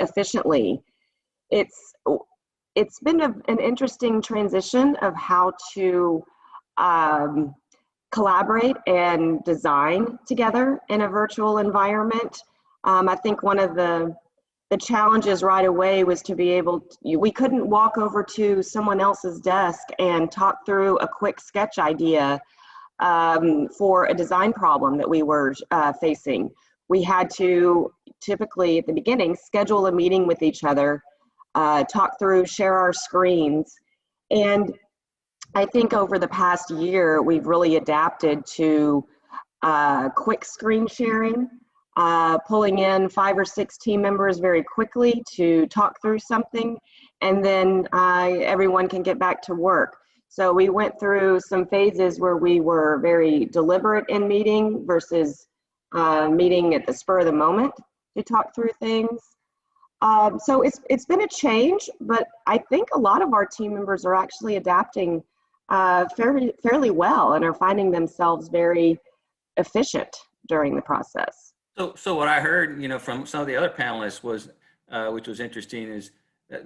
Speaker 9: efficiently. It's been an interesting transition of how to collaborate and design together in a virtual environment. I think one of the challenges right away was to be able to, we couldn't walk over to someone else's desk and talk through a quick sketch idea for a design problem that we were facing. We had to typically at the beginning schedule a meeting with each other, talk through, share our screens. And I think over the past year, we've really adapted to quick screen sharing, pulling in 5 or 6 team members very quickly to talk through something, and then everyone can get back to work. So we went through some phases where we were very deliberate in meeting versus meeting at the spur of the moment to talk through things. So it's been a change, but I think a lot of our team members are actually adapting fairly well and are finding themselves very efficient during the process.
Speaker 8: So what I heard, from some of the other panelists was, which was interesting, is that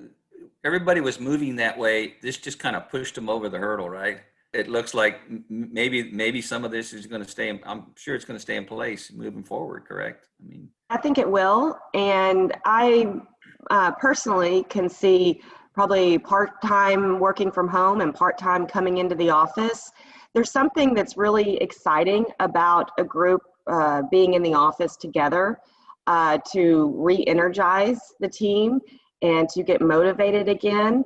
Speaker 8: everybody was moving that way. This just kind of pushed them over the hurdle, right? It looks like maybe some of this is going to stay. I'm sure it's going to stay in place moving forward. Correct?
Speaker 9: I think it will, and I personally can see probably part-time working from home and part-time coming into the office. There's something that's really exciting about a group being in the office together to re-energize the team and to get motivated again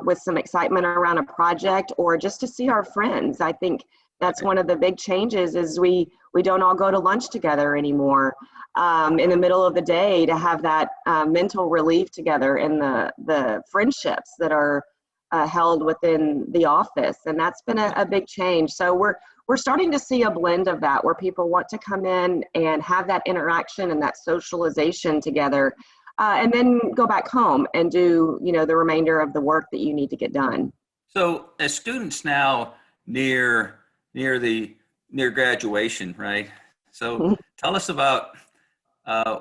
Speaker 9: with some excitement around a project, or just to see our friends. I think that's one of the big changes, is we don't all go to lunch together anymore in the middle of the day, to have that mental relief together and the friendships that are held within the office. And that's been a big change. So we're starting to see a blend of that, where people want to come in and have that interaction and that socialization together, and then go back home and do the remainder of the work that you need to get done.
Speaker 8: So as students now near graduation, right? So tell us about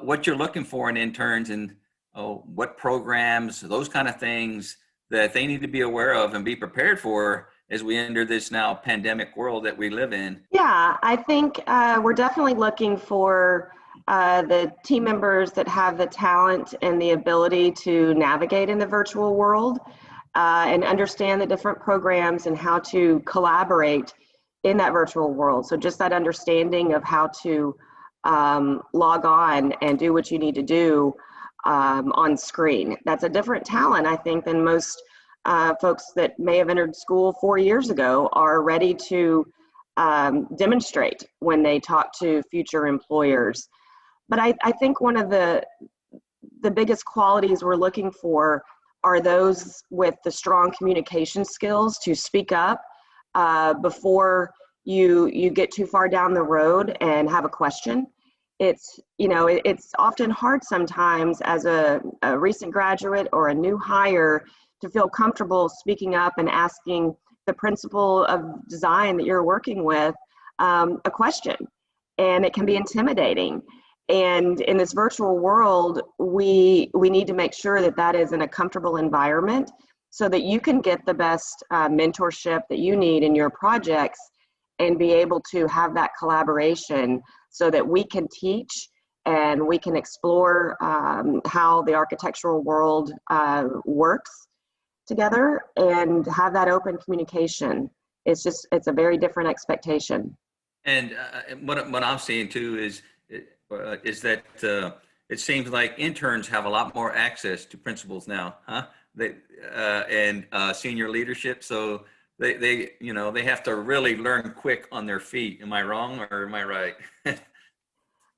Speaker 8: what you're looking for in interns, and what programs, those kind of things that they need to be aware of and be prepared for as we enter this now pandemic world that we live in.
Speaker 9: Yeah, I think we're definitely looking for the team members that have the talent and the ability to navigate in the virtual world and understand the different programs and how to collaborate in that virtual world. So just that understanding of how to log on and do what you need to do on screen. That's a different talent, I think, than most folks that may have entered school 4 years ago are ready to demonstrate when they talk to future employers. But I think one of the biggest qualities we're looking for are those with the strong communication skills to speak up before you get too far down the road and have a question. It's often hard sometimes as a recent graduate or a new hire to feel comfortable speaking up and asking the principal of design that you're working with a question, and it can be intimidating. And in this virtual world, we need to make sure that is in a comfortable environment so that you can get the best mentorship that you need in your projects and be able to have that collaboration so that we can teach and we can explore how the architectural world works together and have that open communication. It's a very different expectation.
Speaker 8: And what I'm seeing too is that it seems like interns have a lot more access to principals now, huh? And senior leadership. So they have to really learn quick on their feet. Am I wrong or am I right?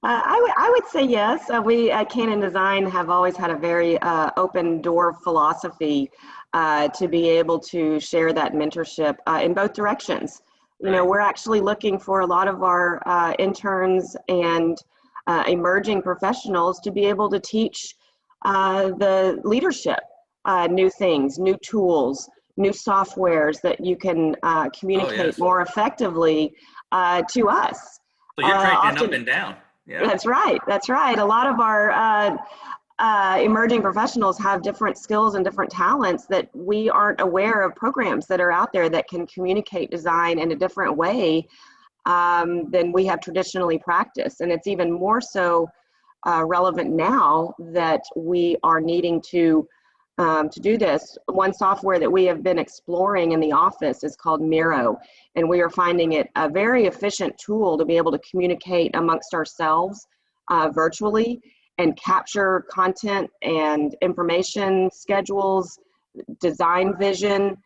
Speaker 9: I would say yes. We at Canon Design have always had a very open door philosophy to be able to share that mentorship in both directions. We're actually looking for a lot of our interns and emerging professionals to be able to teach the leadership, new things, new tools, new softwares that you can communicate more effectively to us.
Speaker 8: So you're training
Speaker 9: often,
Speaker 8: up and down. Yeah.
Speaker 9: That's right. That's right. A lot of our emerging professionals have different skills and different talents that we aren't aware of programs that are out there that can communicate design in a different way than we have traditionally practiced. And it's even more so relevant now that we are needing to do this. One software that we have been exploring in the office is called Miro, and we are finding it a very efficient tool to be able to communicate amongst ourselves virtually and capture content and information, schedules, design vision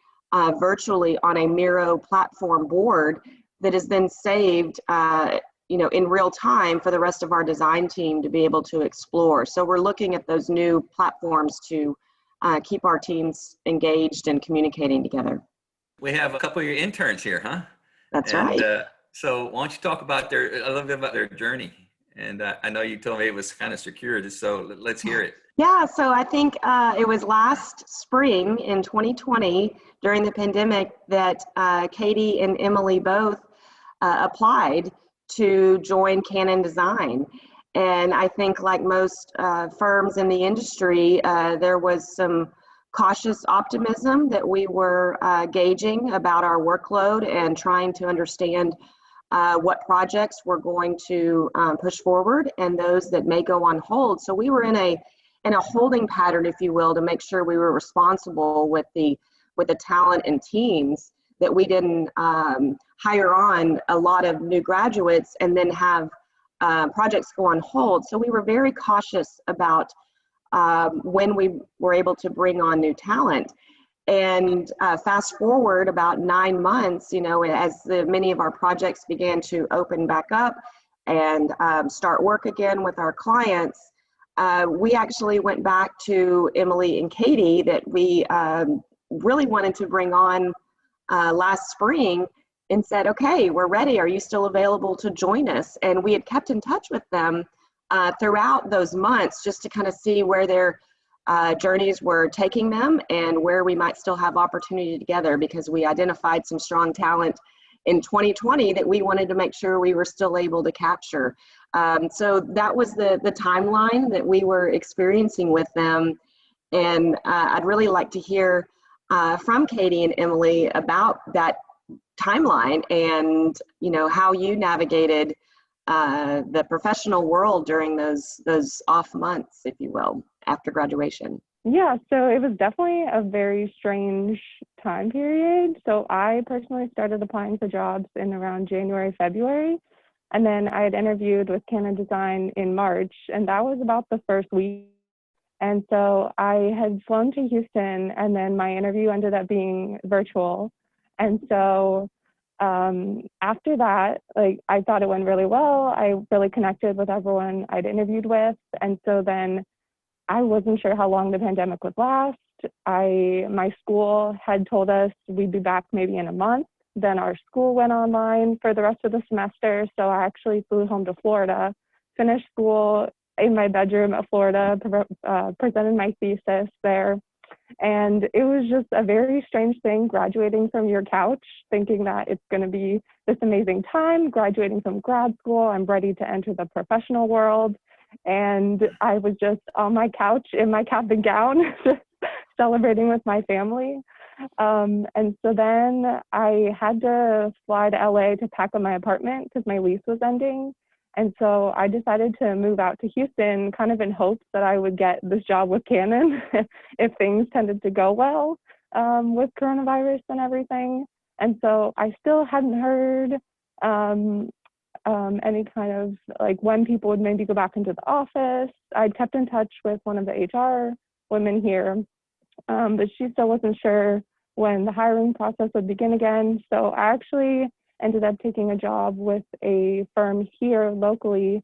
Speaker 9: virtually on a Miro platform board that is then saved in real time for the rest of our design team to be able to explore. So we're looking at those new platforms to keep our teams engaged and communicating together.
Speaker 8: We have a couple of your interns here, huh?
Speaker 9: That's right.
Speaker 8: So why don't you talk about a little bit about their journey? And I know you told me it was kind of circuitous, so let's hear it.
Speaker 9: Yeah, so I think it was last spring in 2020 during the pandemic that Katie and Emily both applied to join Canon Design. And I think like most firms in the industry, there was some cautious optimism that we were gauging about our workload and trying to understand what projects we're going to push forward and those that may go on hold. So we were in a holding pattern, if you will, to make sure we were responsible with the talent and teams, that we didn't hire on a lot of new graduates and then have projects go on hold. So we were very cautious about when we were able to bring on new talent. And fast forward about 9 months, as many of our projects began to open back up and start work again with our clients, we actually went back to Emily and Katie that we really wanted to bring on last spring and said, okay, we're ready. Are you still available to join us? And we had kept in touch with them throughout those months just to kind of see where their journeys were taking them and where we might still have opportunity together, because we identified some strong talent in 2020 that we wanted to make sure we were still able to capture. So that was the timeline that we were experiencing with them. And I'd really like to hear from Katie and Emily about that timeline and how you navigated the professional world during those off months, if you will, after graduation.
Speaker 10: Yeah, so it was definitely a very strange time period. So I personally started applying for jobs in around January, February, and then I had interviewed with Canon Design in March, and that was about the first week. And so I had flown to Houston, and then my interview ended up being virtual. And so after that, I thought it went really well. I really connected with everyone I'd interviewed with. And so then I wasn't sure how long the pandemic would last. My school had told us we'd be back maybe in a month. Then our school went online for the rest of the semester. So I actually flew home to Florida, finished school in my bedroom at Florida, presented my thesis there. And it was just a very strange thing, graduating from your couch, thinking that it's going to be this amazing time, graduating from grad school. I'm ready to enter the professional world. And I was just on my couch in my cap and gown, just celebrating with my family. And so then I had to fly to LA to pack up my apartment because my lease was ending. And so I decided to move out to Houston, kind of in hopes that I would get this job with Canon if things tended to go well with coronavirus and everything. And so I still hadn't heard any kind of when people would maybe go back into the office. I'd kept in touch with one of the HR women here, but she still wasn't sure when the hiring process would begin again. So I actually ended up taking a job with a firm here locally.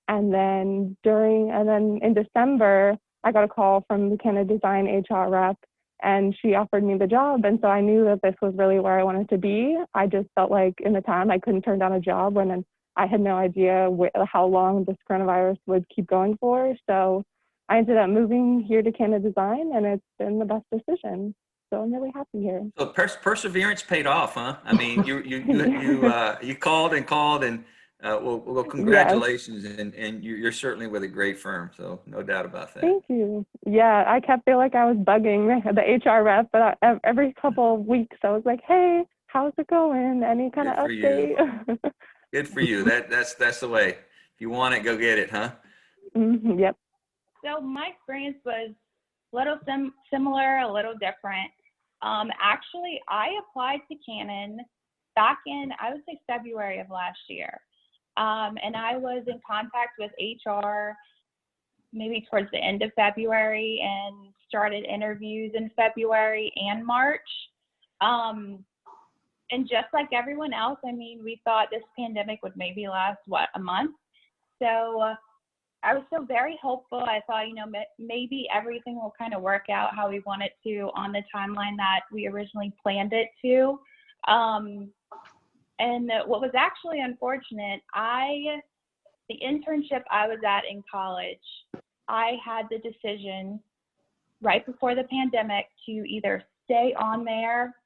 Speaker 10: And then in December, I got a call from the Canon Design HR rep, and she offered me the job. And so I knew that this was really where I wanted to be. I just felt like in the time I couldn't turn down a job when I had no idea how long this coronavirus would keep going for. So I ended up moving here to Canada Design, and it's been the best decision. So I'm really happy here.
Speaker 8: So perseverance paid off, huh? I mean, you called and called, and well, congratulations, yes. and you're certainly with a great firm, so no doubt about that.
Speaker 10: Thank you. Yeah, I kept feeling like I was bugging the HR rep, but every couple of weeks I was like, "Hey, how's it going? Any kind of update?"
Speaker 8: Good for you. That's the way. If you want it, go get it, huh?
Speaker 10: Mm-hmm, yep.
Speaker 11: So my experience was a little similar, a little different. Actually, I applied to Canon back in, I would say, February of last year. And I was in contact with HR maybe towards the end of February and started interviews in February and March. And just like everyone else, I mean, we thought this pandemic would maybe last, a month? So I was still very hopeful. I thought, maybe everything will kind of work out how we want it to on the timeline that we originally planned it to. And what was actually unfortunate, the internship I was at in college, I had the decision right before the pandemic to either stay on there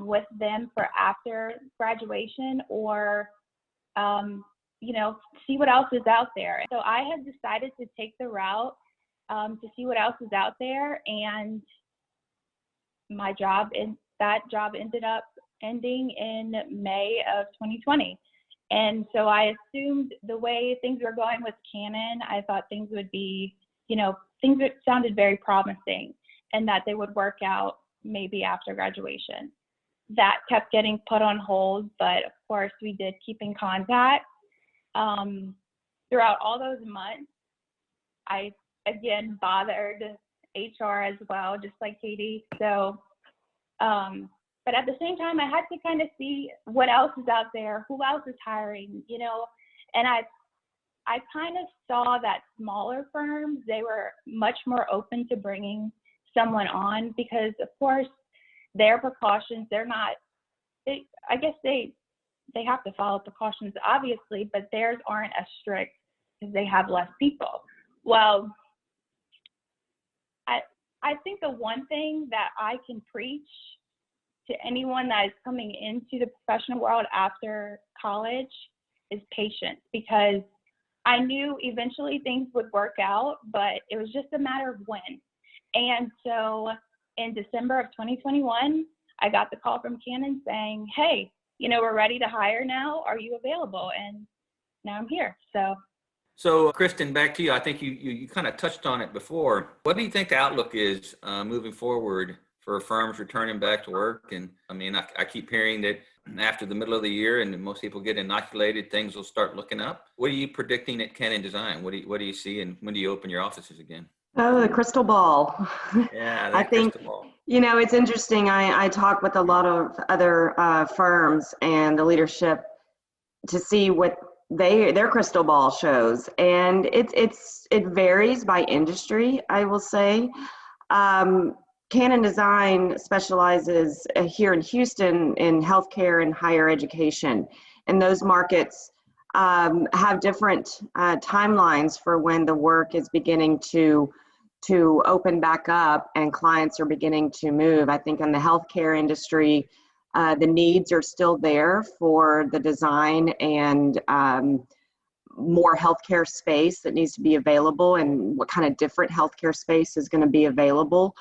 Speaker 11: with them for after graduation or see what else is out there. So I had decided to take the route to see what else is out there, and that job ended up ending in May of 2020. And so I assumed the way things were going with Canon, I thought things would be, things that sounded very promising and that they would work out maybe after graduation. That kept getting put on hold, but of course we did keep in contact. Throughout all those months, I again bothered HR as well, just like Katie. So, but at the same time, I had to kind of see what else is out there, who else is hiring, and I kind of saw that smaller firms, they were much more open to bringing someone on because, of course, their precautions, I guess they have to follow precautions, obviously, but theirs aren't as strict because they have less people. Well, I think the one thing that I can preach to anyone that is coming into the professional world after college is patience, because I knew eventually things would work out, but it was just a matter of when. And so in December of 2021, I got the call from Canon saying, "Hey, we're ready to hire now. Are you available?" And now I'm here.
Speaker 8: So Kristen, back to you. I think you kind of touched on it before. What do you think the outlook is moving forward for firms returning back to work? And I mean, I keep hearing that after the middle of the year and most people get inoculated, things will start looking up. What are you predicting at Canon Design? What do you see, and when do you open your offices again?
Speaker 9: Oh, the crystal ball.
Speaker 8: Yeah,
Speaker 9: I think,
Speaker 8: crystal ball.
Speaker 9: It's interesting. I talk with a lot of other firms and the leadership to see what their crystal ball shows, and it varies by industry, I will say. Canon Design specializes here in Houston in healthcare and higher education, and those markets have different timelines for when the work is beginning to open back up and clients are beginning to move. I think in the healthcare industry, the needs are still there for the design and more healthcare space that needs to be available, and what kind of different healthcare space is going to be available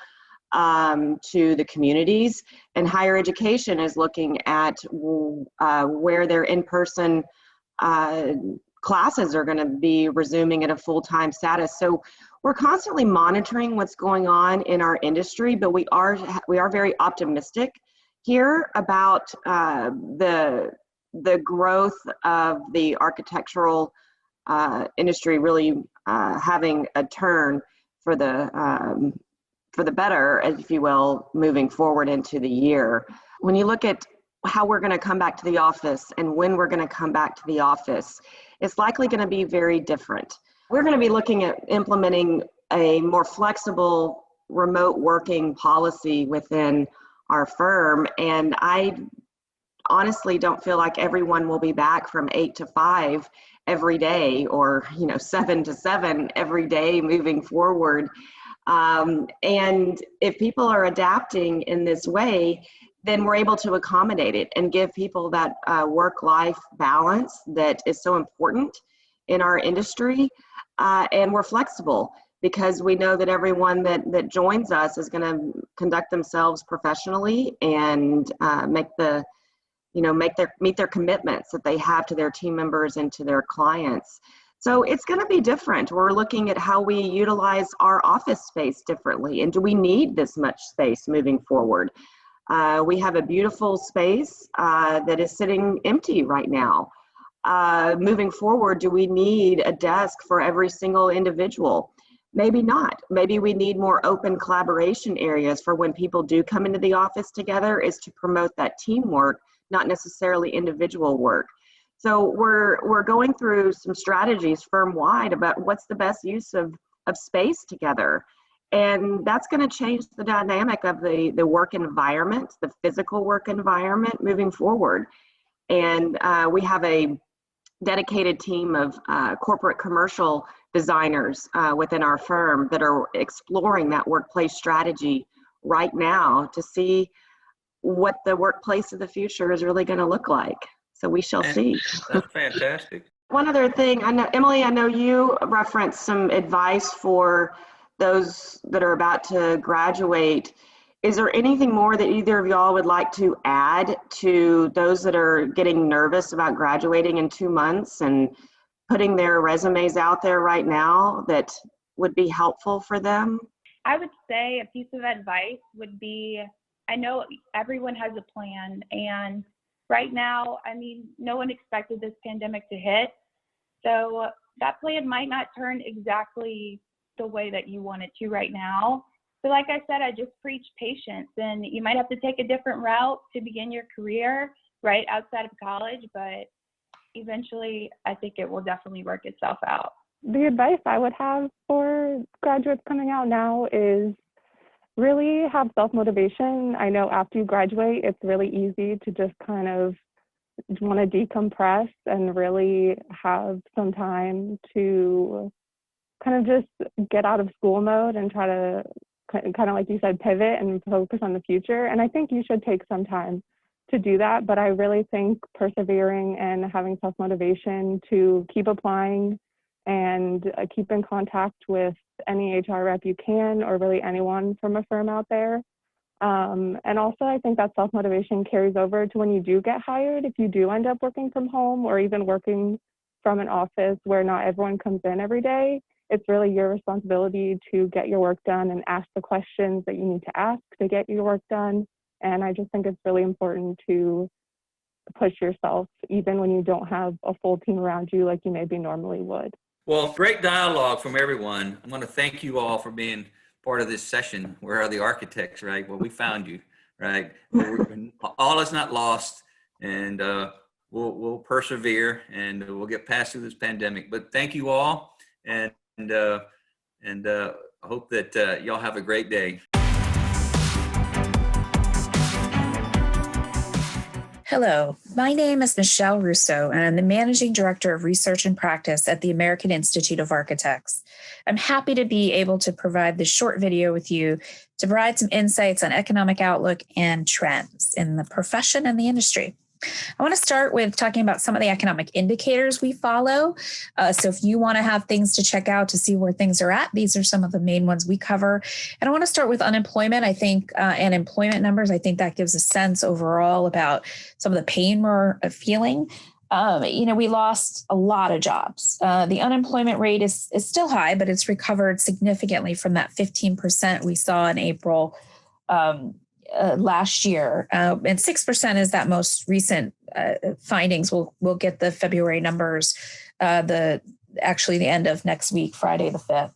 Speaker 9: to the communities. And higher education is looking at where their in-person classes are going to be resuming at a full-time status. So we're constantly monitoring what's going on in our industry, but we are very optimistic here about the growth of the architectural industry really having a turn for the better, if you will, moving forward into the year. When you look at how we're going to come back to the office and when we're going to come back to the office, it's likely going to be very different. We're going to be looking at implementing a more flexible remote working policy within our firm, and I honestly don't feel like everyone will be back from 8 to 5 every day, or 7 to 7 every day moving forward. And if people are adapting in this way, then we're able to accommodate it and give people that work-life balance that is so important in our industry. And we're flexible because we know that everyone that joins us is going to conduct themselves professionally and meet their commitments that they have to their team members and to their clients. So it's going to be different. We're looking at how we utilize our office space differently. And do we need this much space moving forward? We have a beautiful space that is sitting empty right now. Moving forward, do we need a desk for every single individual? Maybe not. Maybe we need more open collaboration areas for when people do come into the office together, is to promote that teamwork, not necessarily individual work. So we're going through some strategies firm-wide about what's the best use of space together. And that's going to change the dynamic of the work environment, the physical work environment moving forward. And we have a dedicated team of corporate commercial designers within our firm that are exploring that workplace strategy right now to see what the workplace of the future is really going to look like. So we shall see.
Speaker 8: That's fantastic.
Speaker 9: One other thing, I know, Emily, I know you referenced some advice for those that are about to graduate. Is there anything more that either of y'all would like to add to those that are getting nervous about graduating in 2 months and putting their resumes out there right now that would be helpful for them?
Speaker 11: I would say a piece of advice would be, I know everyone has a plan, and right now, no one expected this pandemic to hit. So that plan might not turn exactly the way that you want it to right now. So like I said, I just preach patience, and you might have to take a different route to begin your career right outside of college, but eventually I think it will definitely work itself out.
Speaker 10: The advice I would have for graduates coming out now is really have self-motivation. I know after you graduate, it's really easy to just kind of want to decompress and really have some time to kind of just get out of school mode and try to kind of, like you said, pivot and focus on the future. And I think you should take some time to do that. But I really think persevering and having self-motivation to keep applying and keep in contact with any HR rep you can, or really anyone from a firm out there. And also, I think that self-motivation carries over to when you do get hired. If you do end up working from home or even working from an office where not everyone comes in every day, it's really your responsibility to get your work done and ask the questions that you need to ask to get your work done. And I just think it's really important to push yourself, even when you don't have a full team around you like you maybe normally would.
Speaker 8: Well, great dialogue from everyone. I want to thank you all for being part of this session. Where are the architects, right? Well, we found you, right? All is not lost, and we'll persevere, and we'll get past through this pandemic. But thank you all, and I hope that y'all have a great day.
Speaker 12: Hello, my name is Michelle Russo, and I'm the Managing Director of Research and Practice at the American Institute of Architects. I'm happy to be able to provide this short video with you to provide some insights on economic outlook and trends in the profession and the industry. I want to start with talking about some of the economic indicators we follow. So if you want to have things to check out to see where things are at, these are some of the main ones we cover. And I want to start with unemployment, I think, and employment numbers. I think that gives a sense overall about some of the pain we're feeling. We lost a lot of jobs. The unemployment rate is still high, but it's recovered significantly from that 15% we saw in April last year, and 6% is that most recent findings. We'll get the February numbers, the end of next week, Friday the 5th.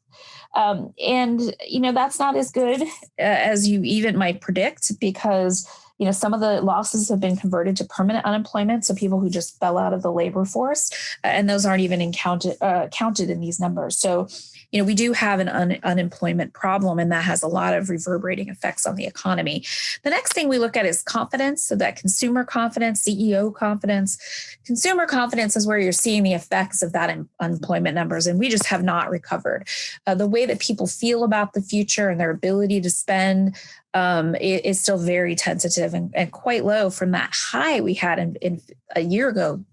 Speaker 12: And that's not as good as you even might predict, because some of the losses have been converted to permanent unemployment. So people who just fell out of the labor force, and those aren't even counted in these numbers. So, we do have an unemployment problem, and that has a lot of reverberating effects on the economy. The next thing we look at is confidence. So that consumer confidence, CEO confidence. Consumer confidence is where you're seeing the effects of that unemployment numbers, and we just have not recovered. The way that people feel about the future and their ability to spend is still very tentative and quite low from that high we had in a year ago,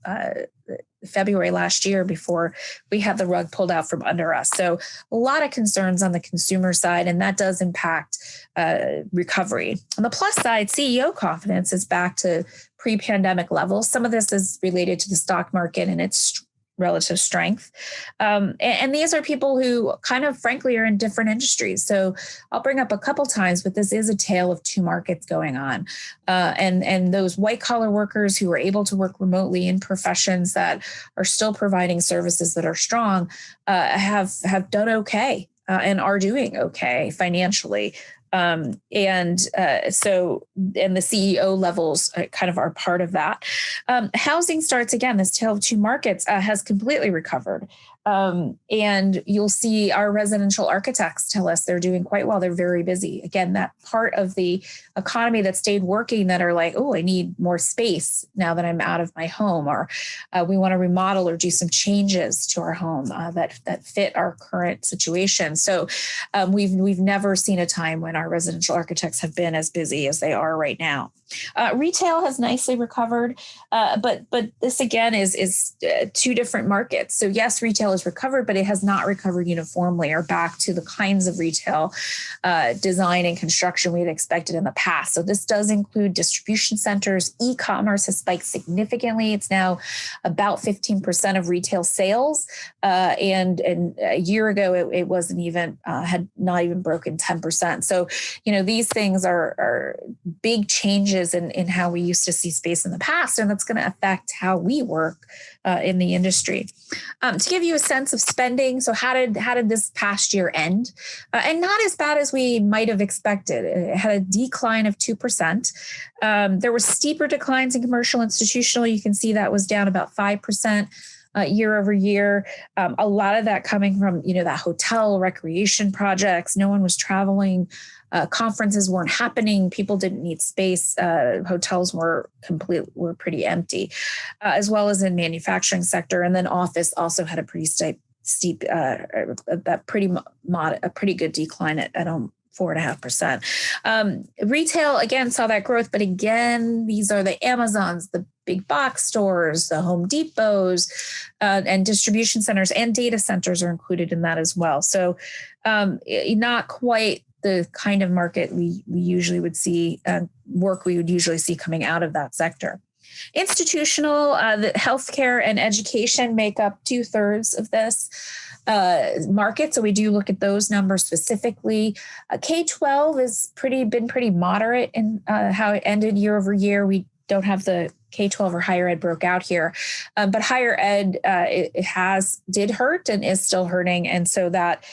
Speaker 12: February last year, before we had the rug pulled out from under us. So a lot of concerns on the consumer side, and that does impact recovery. On the plus side, CEO confidence is back to pre-pandemic levels. Some of this is related to the stock market and its relative strength. And these are people who kind of frankly are in different industries. So I'll bring up a couple times, but this is a tale of two markets going on. And those white collar workers who are able to work remotely in professions that are still providing services that are strong have done okay and are doing okay financially. And the CEO levels kind of are part of that. Housing starts, again, this tale of two markets has completely recovered. And you'll see our residential architects tell us they're doing quite well. They're very busy. Again, that part of the economy that stayed working that are like, oh, I need more space now that I'm out of my home, or we want to remodel or do some changes to our home that fit our current situation. So we've never seen a time when our residential architects have been as busy as they are right now. Retail has nicely recovered, but this again is two different markets. So yes, retail has recovered, but it has not recovered uniformly or back to the kinds of retail design and construction we had expected in the past. So this does include distribution centers. E-commerce has spiked significantly. It's now about 15% of retail sales, and a year ago it wasn't even had not even broken 10%. So these things are big changes in how we used to see space in the past, and that's going to affect how we work in the industry. To give you a sense of spending, so how did this past year end? And not as bad as we might have expected. It had a decline of 2%. There were steeper declines in commercial institutional. You can see that was down about 5%. Year over year, a lot of that coming from that hotel recreation projects. No one was traveling. Conferences weren't happening. People didn't need space. Hotels were pretty empty, as well as in manufacturing sector. And then office also had a pretty steep, a pretty good decline at 4.5%. Retail again saw that growth, but again, these are the Amazons, the big box stores, the Home Depots, and distribution centers and data centers are included in that as well. So not quite the kind of market we usually would see, work we would usually see coming out of that sector. Institutional, the healthcare and education make up 2/3 of this market. So we do look at those numbers specifically. K-12 has been pretty moderate in how it ended year over year. We don't have the K-12 or higher ed broke out here, but higher ed it did hurt and is still hurting, and so that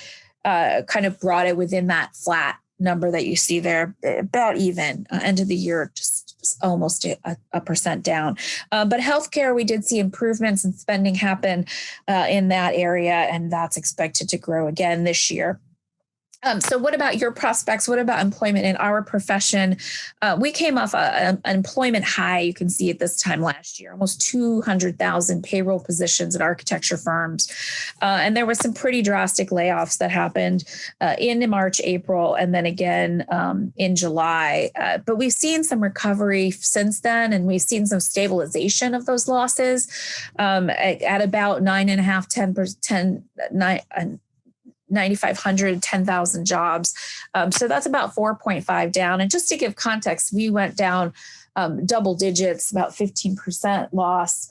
Speaker 12: kind of brought it within that flat number that you see there, about even. End of the year, just almost a percent down. But healthcare, we did see improvements in spending happen in that area, and that's expected to grow again this year. So what about your prospects? What about employment in our profession? We came off an employment high, you can see at this time last year, almost 200,000 payroll positions at architecture firms. And there were some pretty drastic layoffs that happened in March, April, and then again in July. But we've seen some recovery since then, and we've seen some stabilization of those losses at about 9,500, 10,000 jobs. So that's about 4.5 down. And just to give context, we went down double digits, about 15% loss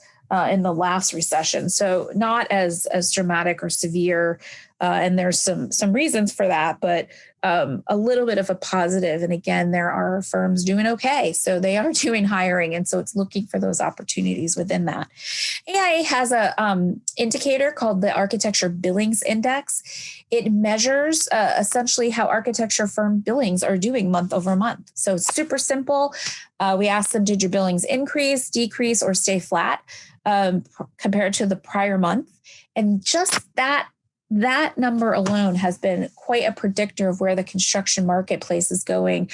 Speaker 12: in the last recession. So not as dramatic or severe. And there's some reasons for that, but a little bit of a positive. And again, there are firms doing okay. So they are doing hiring. And so it's looking for those opportunities within that. AIA has a indicator called the Architecture Billings Index. It measures essentially how architecture firm billings are doing month over month. So it's super simple. We asked them, did your billings increase, decrease, or stay flat compared to the prior month? And just that number alone has been quite a predictor of where the construction marketplace is going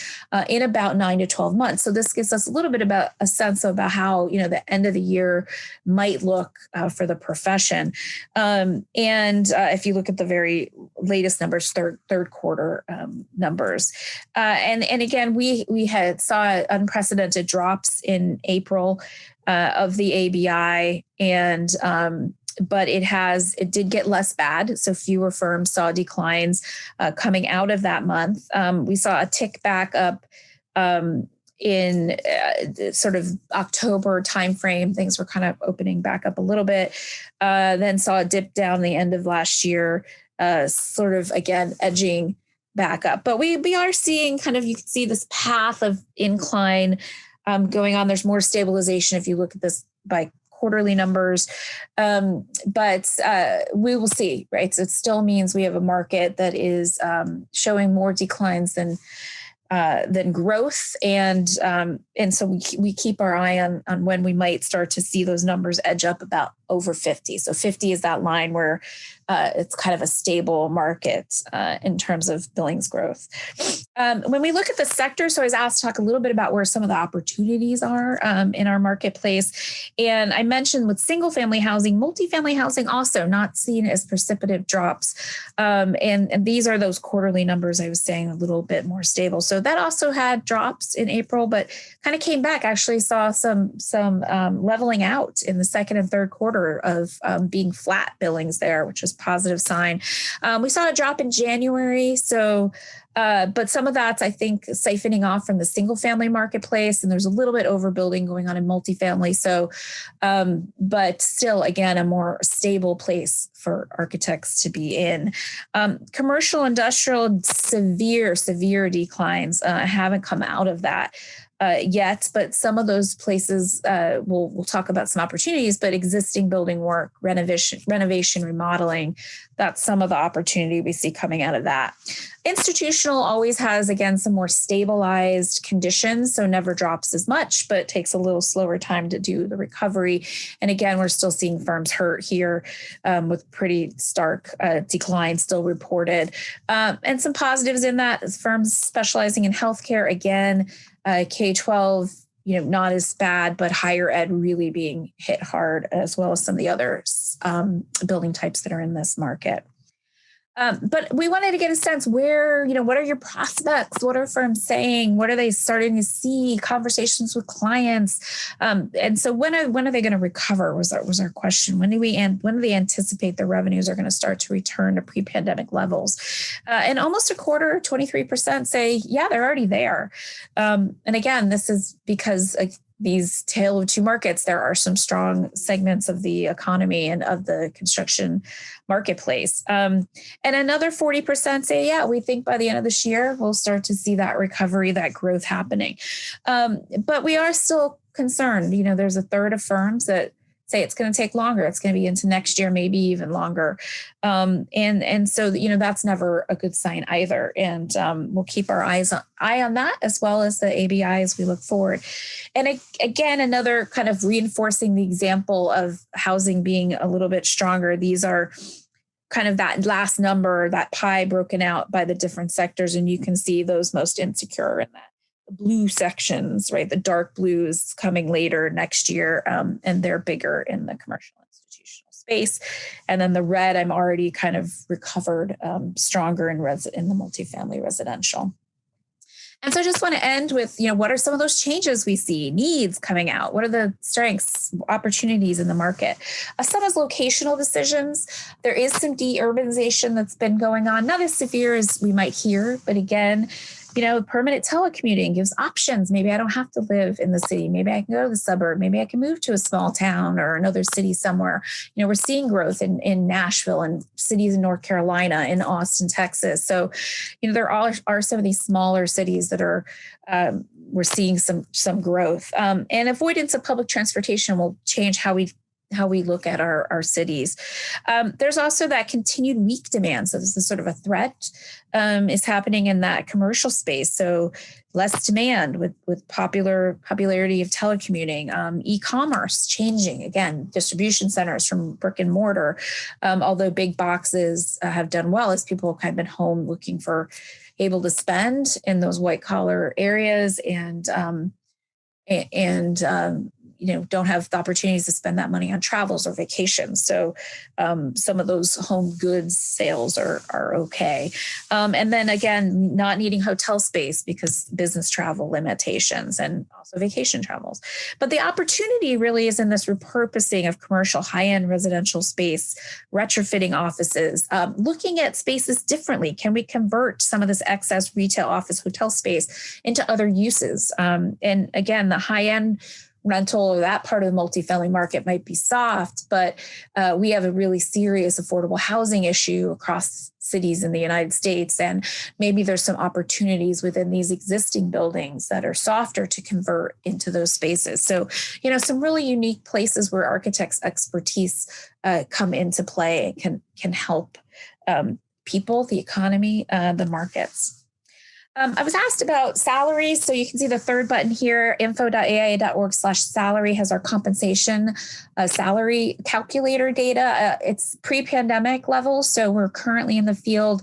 Speaker 12: in about 9 to 12 months. So this gives us a little bit about a sense about how, the end of the year might look for the profession. And if you look at the very latest numbers, third quarter numbers, and again, we had saw unprecedented drops in April of the ABI, and but it did get less bad. So fewer firms saw declines coming out of that month. We saw a tick back up in sort of October timeframe. Things were kind of opening back up a little bit, then saw a dip down the end of last year, sort of again edging back up. But we are seeing kind of, you can see this path of incline going on. There's more stabilization if you look at this by quarterly numbers, but we will see, right? So it still means we have a market that is showing more declines than growth, and so we keep our eye on when we might start to see those numbers edge up about over 50. So 50 is that line where it's kind of a stable market in terms of billings growth. When we look at the sector, so I was asked to talk a little bit about where some of the opportunities are in our marketplace. And I mentioned with single family housing, multifamily housing also not seen as precipitative drops. And these are those quarterly numbers I was saying, a little bit more stable. So that also had drops in April, but kind of came back, actually saw some leveling out in the second and third quarter of being flat billings there, which is a positive sign. We saw a drop in January. So, but some of that's, I think, siphoning off from the single family marketplace, and there's a little bit overbuilding going on in multifamily. So, but still, again, a more stable place for architects to be in. Commercial, industrial, severe declines haven't come out of that yet, but some of those places, we'll talk about some opportunities, but existing building work, renovation, remodeling, that's some of the opportunity we see coming out of that. Institutional always has, again, some more stabilized conditions, so never drops as much, but takes a little slower time to do the recovery. And again, we're still seeing firms hurt here with pretty stark decline still reported. And some positives in that, firms specializing in healthcare, again, K-12, not as bad, but higher ed really being hit hard, as well as some of the other building types that are in this market. But we wanted to get a sense where, what are your prospects? What are firms saying? What are they starting to see? Conversations with clients. And so when are they going to recover was our question. When do they anticipate their revenues are going to start to return to pre-pandemic levels? And almost a quarter, 23% say, yeah, they're already there. And again, this is because these tale of two markets, there are some strong segments of the economy and of the construction marketplace. And another 40% say, yeah, we think by the end of this year, we'll start to see that recovery, that growth happening. But we are still concerned. There's a third of firms that say it's going to take longer. It's going to be into next year, maybe even longer. And so, that's never a good sign either. And we'll keep our eye on that, as well as the ABI as we look forward. And again, another kind of reinforcing the example of housing being a little bit stronger. These are kind of that last number, that pie broken out by the different sectors. And you can see those most insecure in that. Blue sections, right? The dark blues coming later next year, and they're bigger in the commercial institutional space. And then the red, I'm already kind of recovered stronger in the multifamily residential. And so I just want to end with, what are some of those changes we see, needs coming out? What are the strengths, opportunities in the market? Some is locational decisions. There is some deurbanization that's been going on, not as severe as we might hear, but again, Permanent telecommuting gives options. Maybe I don't have to live in the city. Maybe I can go to the suburb. Maybe I can move to a small town or another city somewhere. We're seeing growth in Nashville and cities in North Carolina, in Austin, Texas. So, there are some of these smaller cities that are, we're seeing some growth. And avoidance of public transportation will change how we look at our cities. There's also that continued weak demand. So this is sort of a threat is happening in that commercial space. So less demand with popularity of telecommuting, e-commerce changing, again, distribution centers from brick and mortar, although big boxes have done well as people have kind of been home looking for able to spend in those white collar areas and don't have the opportunities to spend that money on travels or vacations. So some of those home goods sales are okay. And then again, not needing hotel space because business travel limitations and also vacation travels. But the opportunity really is in this repurposing of commercial high-end residential space, retrofitting offices, looking at spaces differently. Can we convert some of this excess retail office hotel space into other uses? And again, the high-end rental or that part of the multifamily market might be soft, but we have a really serious affordable housing issue across cities in the United States. And maybe there's some opportunities within these existing buildings that are softer to convert into those spaces. So, some really unique places where architects' expertise come into play and can help people, the economy, the markets. I was asked about salaries. So you can see the third button here, info.aia.org/salary has our compensation salary calculator data. It's pre-pandemic levels. So we're currently in the field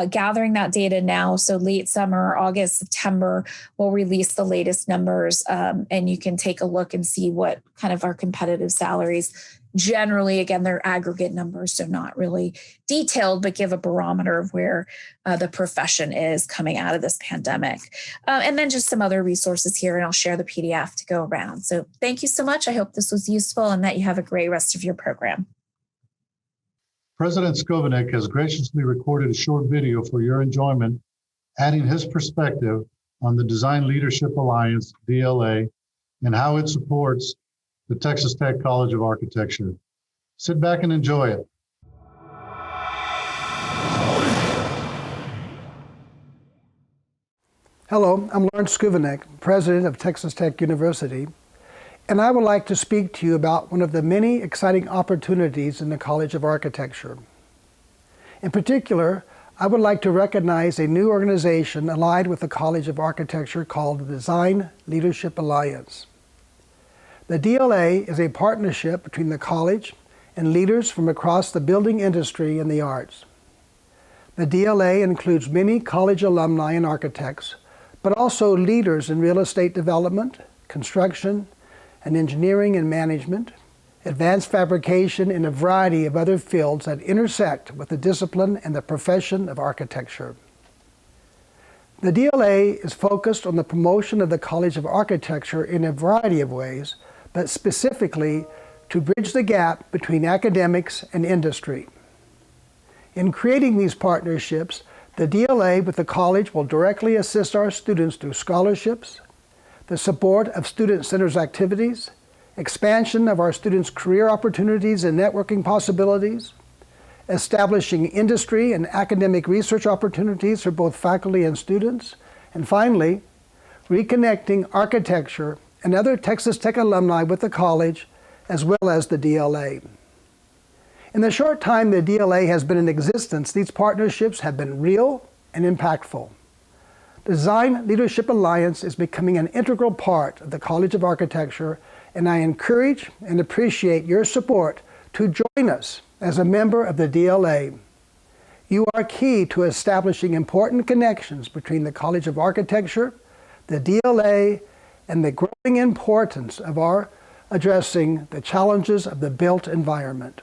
Speaker 12: gathering that data now. So late summer, August, September, we'll release the latest numbers and you can take a look and see what kind of our competitive salaries. Generally, again, they're aggregate numbers, so not really detailed, but give a barometer of where the profession is coming out of this pandemic. And then just some other resources here, and I'll share the PDF to go around. So thank you so much. I hope this was useful and that you have a great rest of your program.
Speaker 1: President Skovanec has graciously recorded a short video for your enjoyment, adding his perspective on the Design Leadership Alliance, DLA, and how it supports the Texas Tech College of Architecture. Sit back and enjoy it.
Speaker 13: Hello, I'm Lawrence Skovanec, President of Texas Tech University, and I would like to speak to you about one of the many exciting opportunities in the College of Architecture. In particular, I would like to recognize a new organization allied with the College of Architecture called the Design Leadership Alliance. The DLA is a partnership between the college and leaders from across the building industry and the arts. The DLA includes many college alumni and architects, but also leaders in real estate development, construction, and engineering and management, advanced fabrication, and a variety of other fields that intersect with the discipline and the profession of architecture. The DLA is focused on the promotion of the College of Architecture in a variety of ways, but specifically to bridge the gap between academics and industry. In creating these partnerships, the DLA with the college will directly assist our students through scholarships, the support of student centers activities, expansion of our students' career opportunities and networking possibilities, establishing industry and academic research opportunities for both faculty and students, and finally, reconnecting architecture and other Texas Tech alumni with the college, as well as the DLA. In the short time the DLA has been in existence, these partnerships have been real and impactful. Design Leadership Alliance is becoming an integral part of the College of Architecture, and I encourage and appreciate your support to join us as a member of the DLA. You are key to establishing important connections between the College of Architecture, the DLA, and the growing importance of our addressing the challenges of the built environment.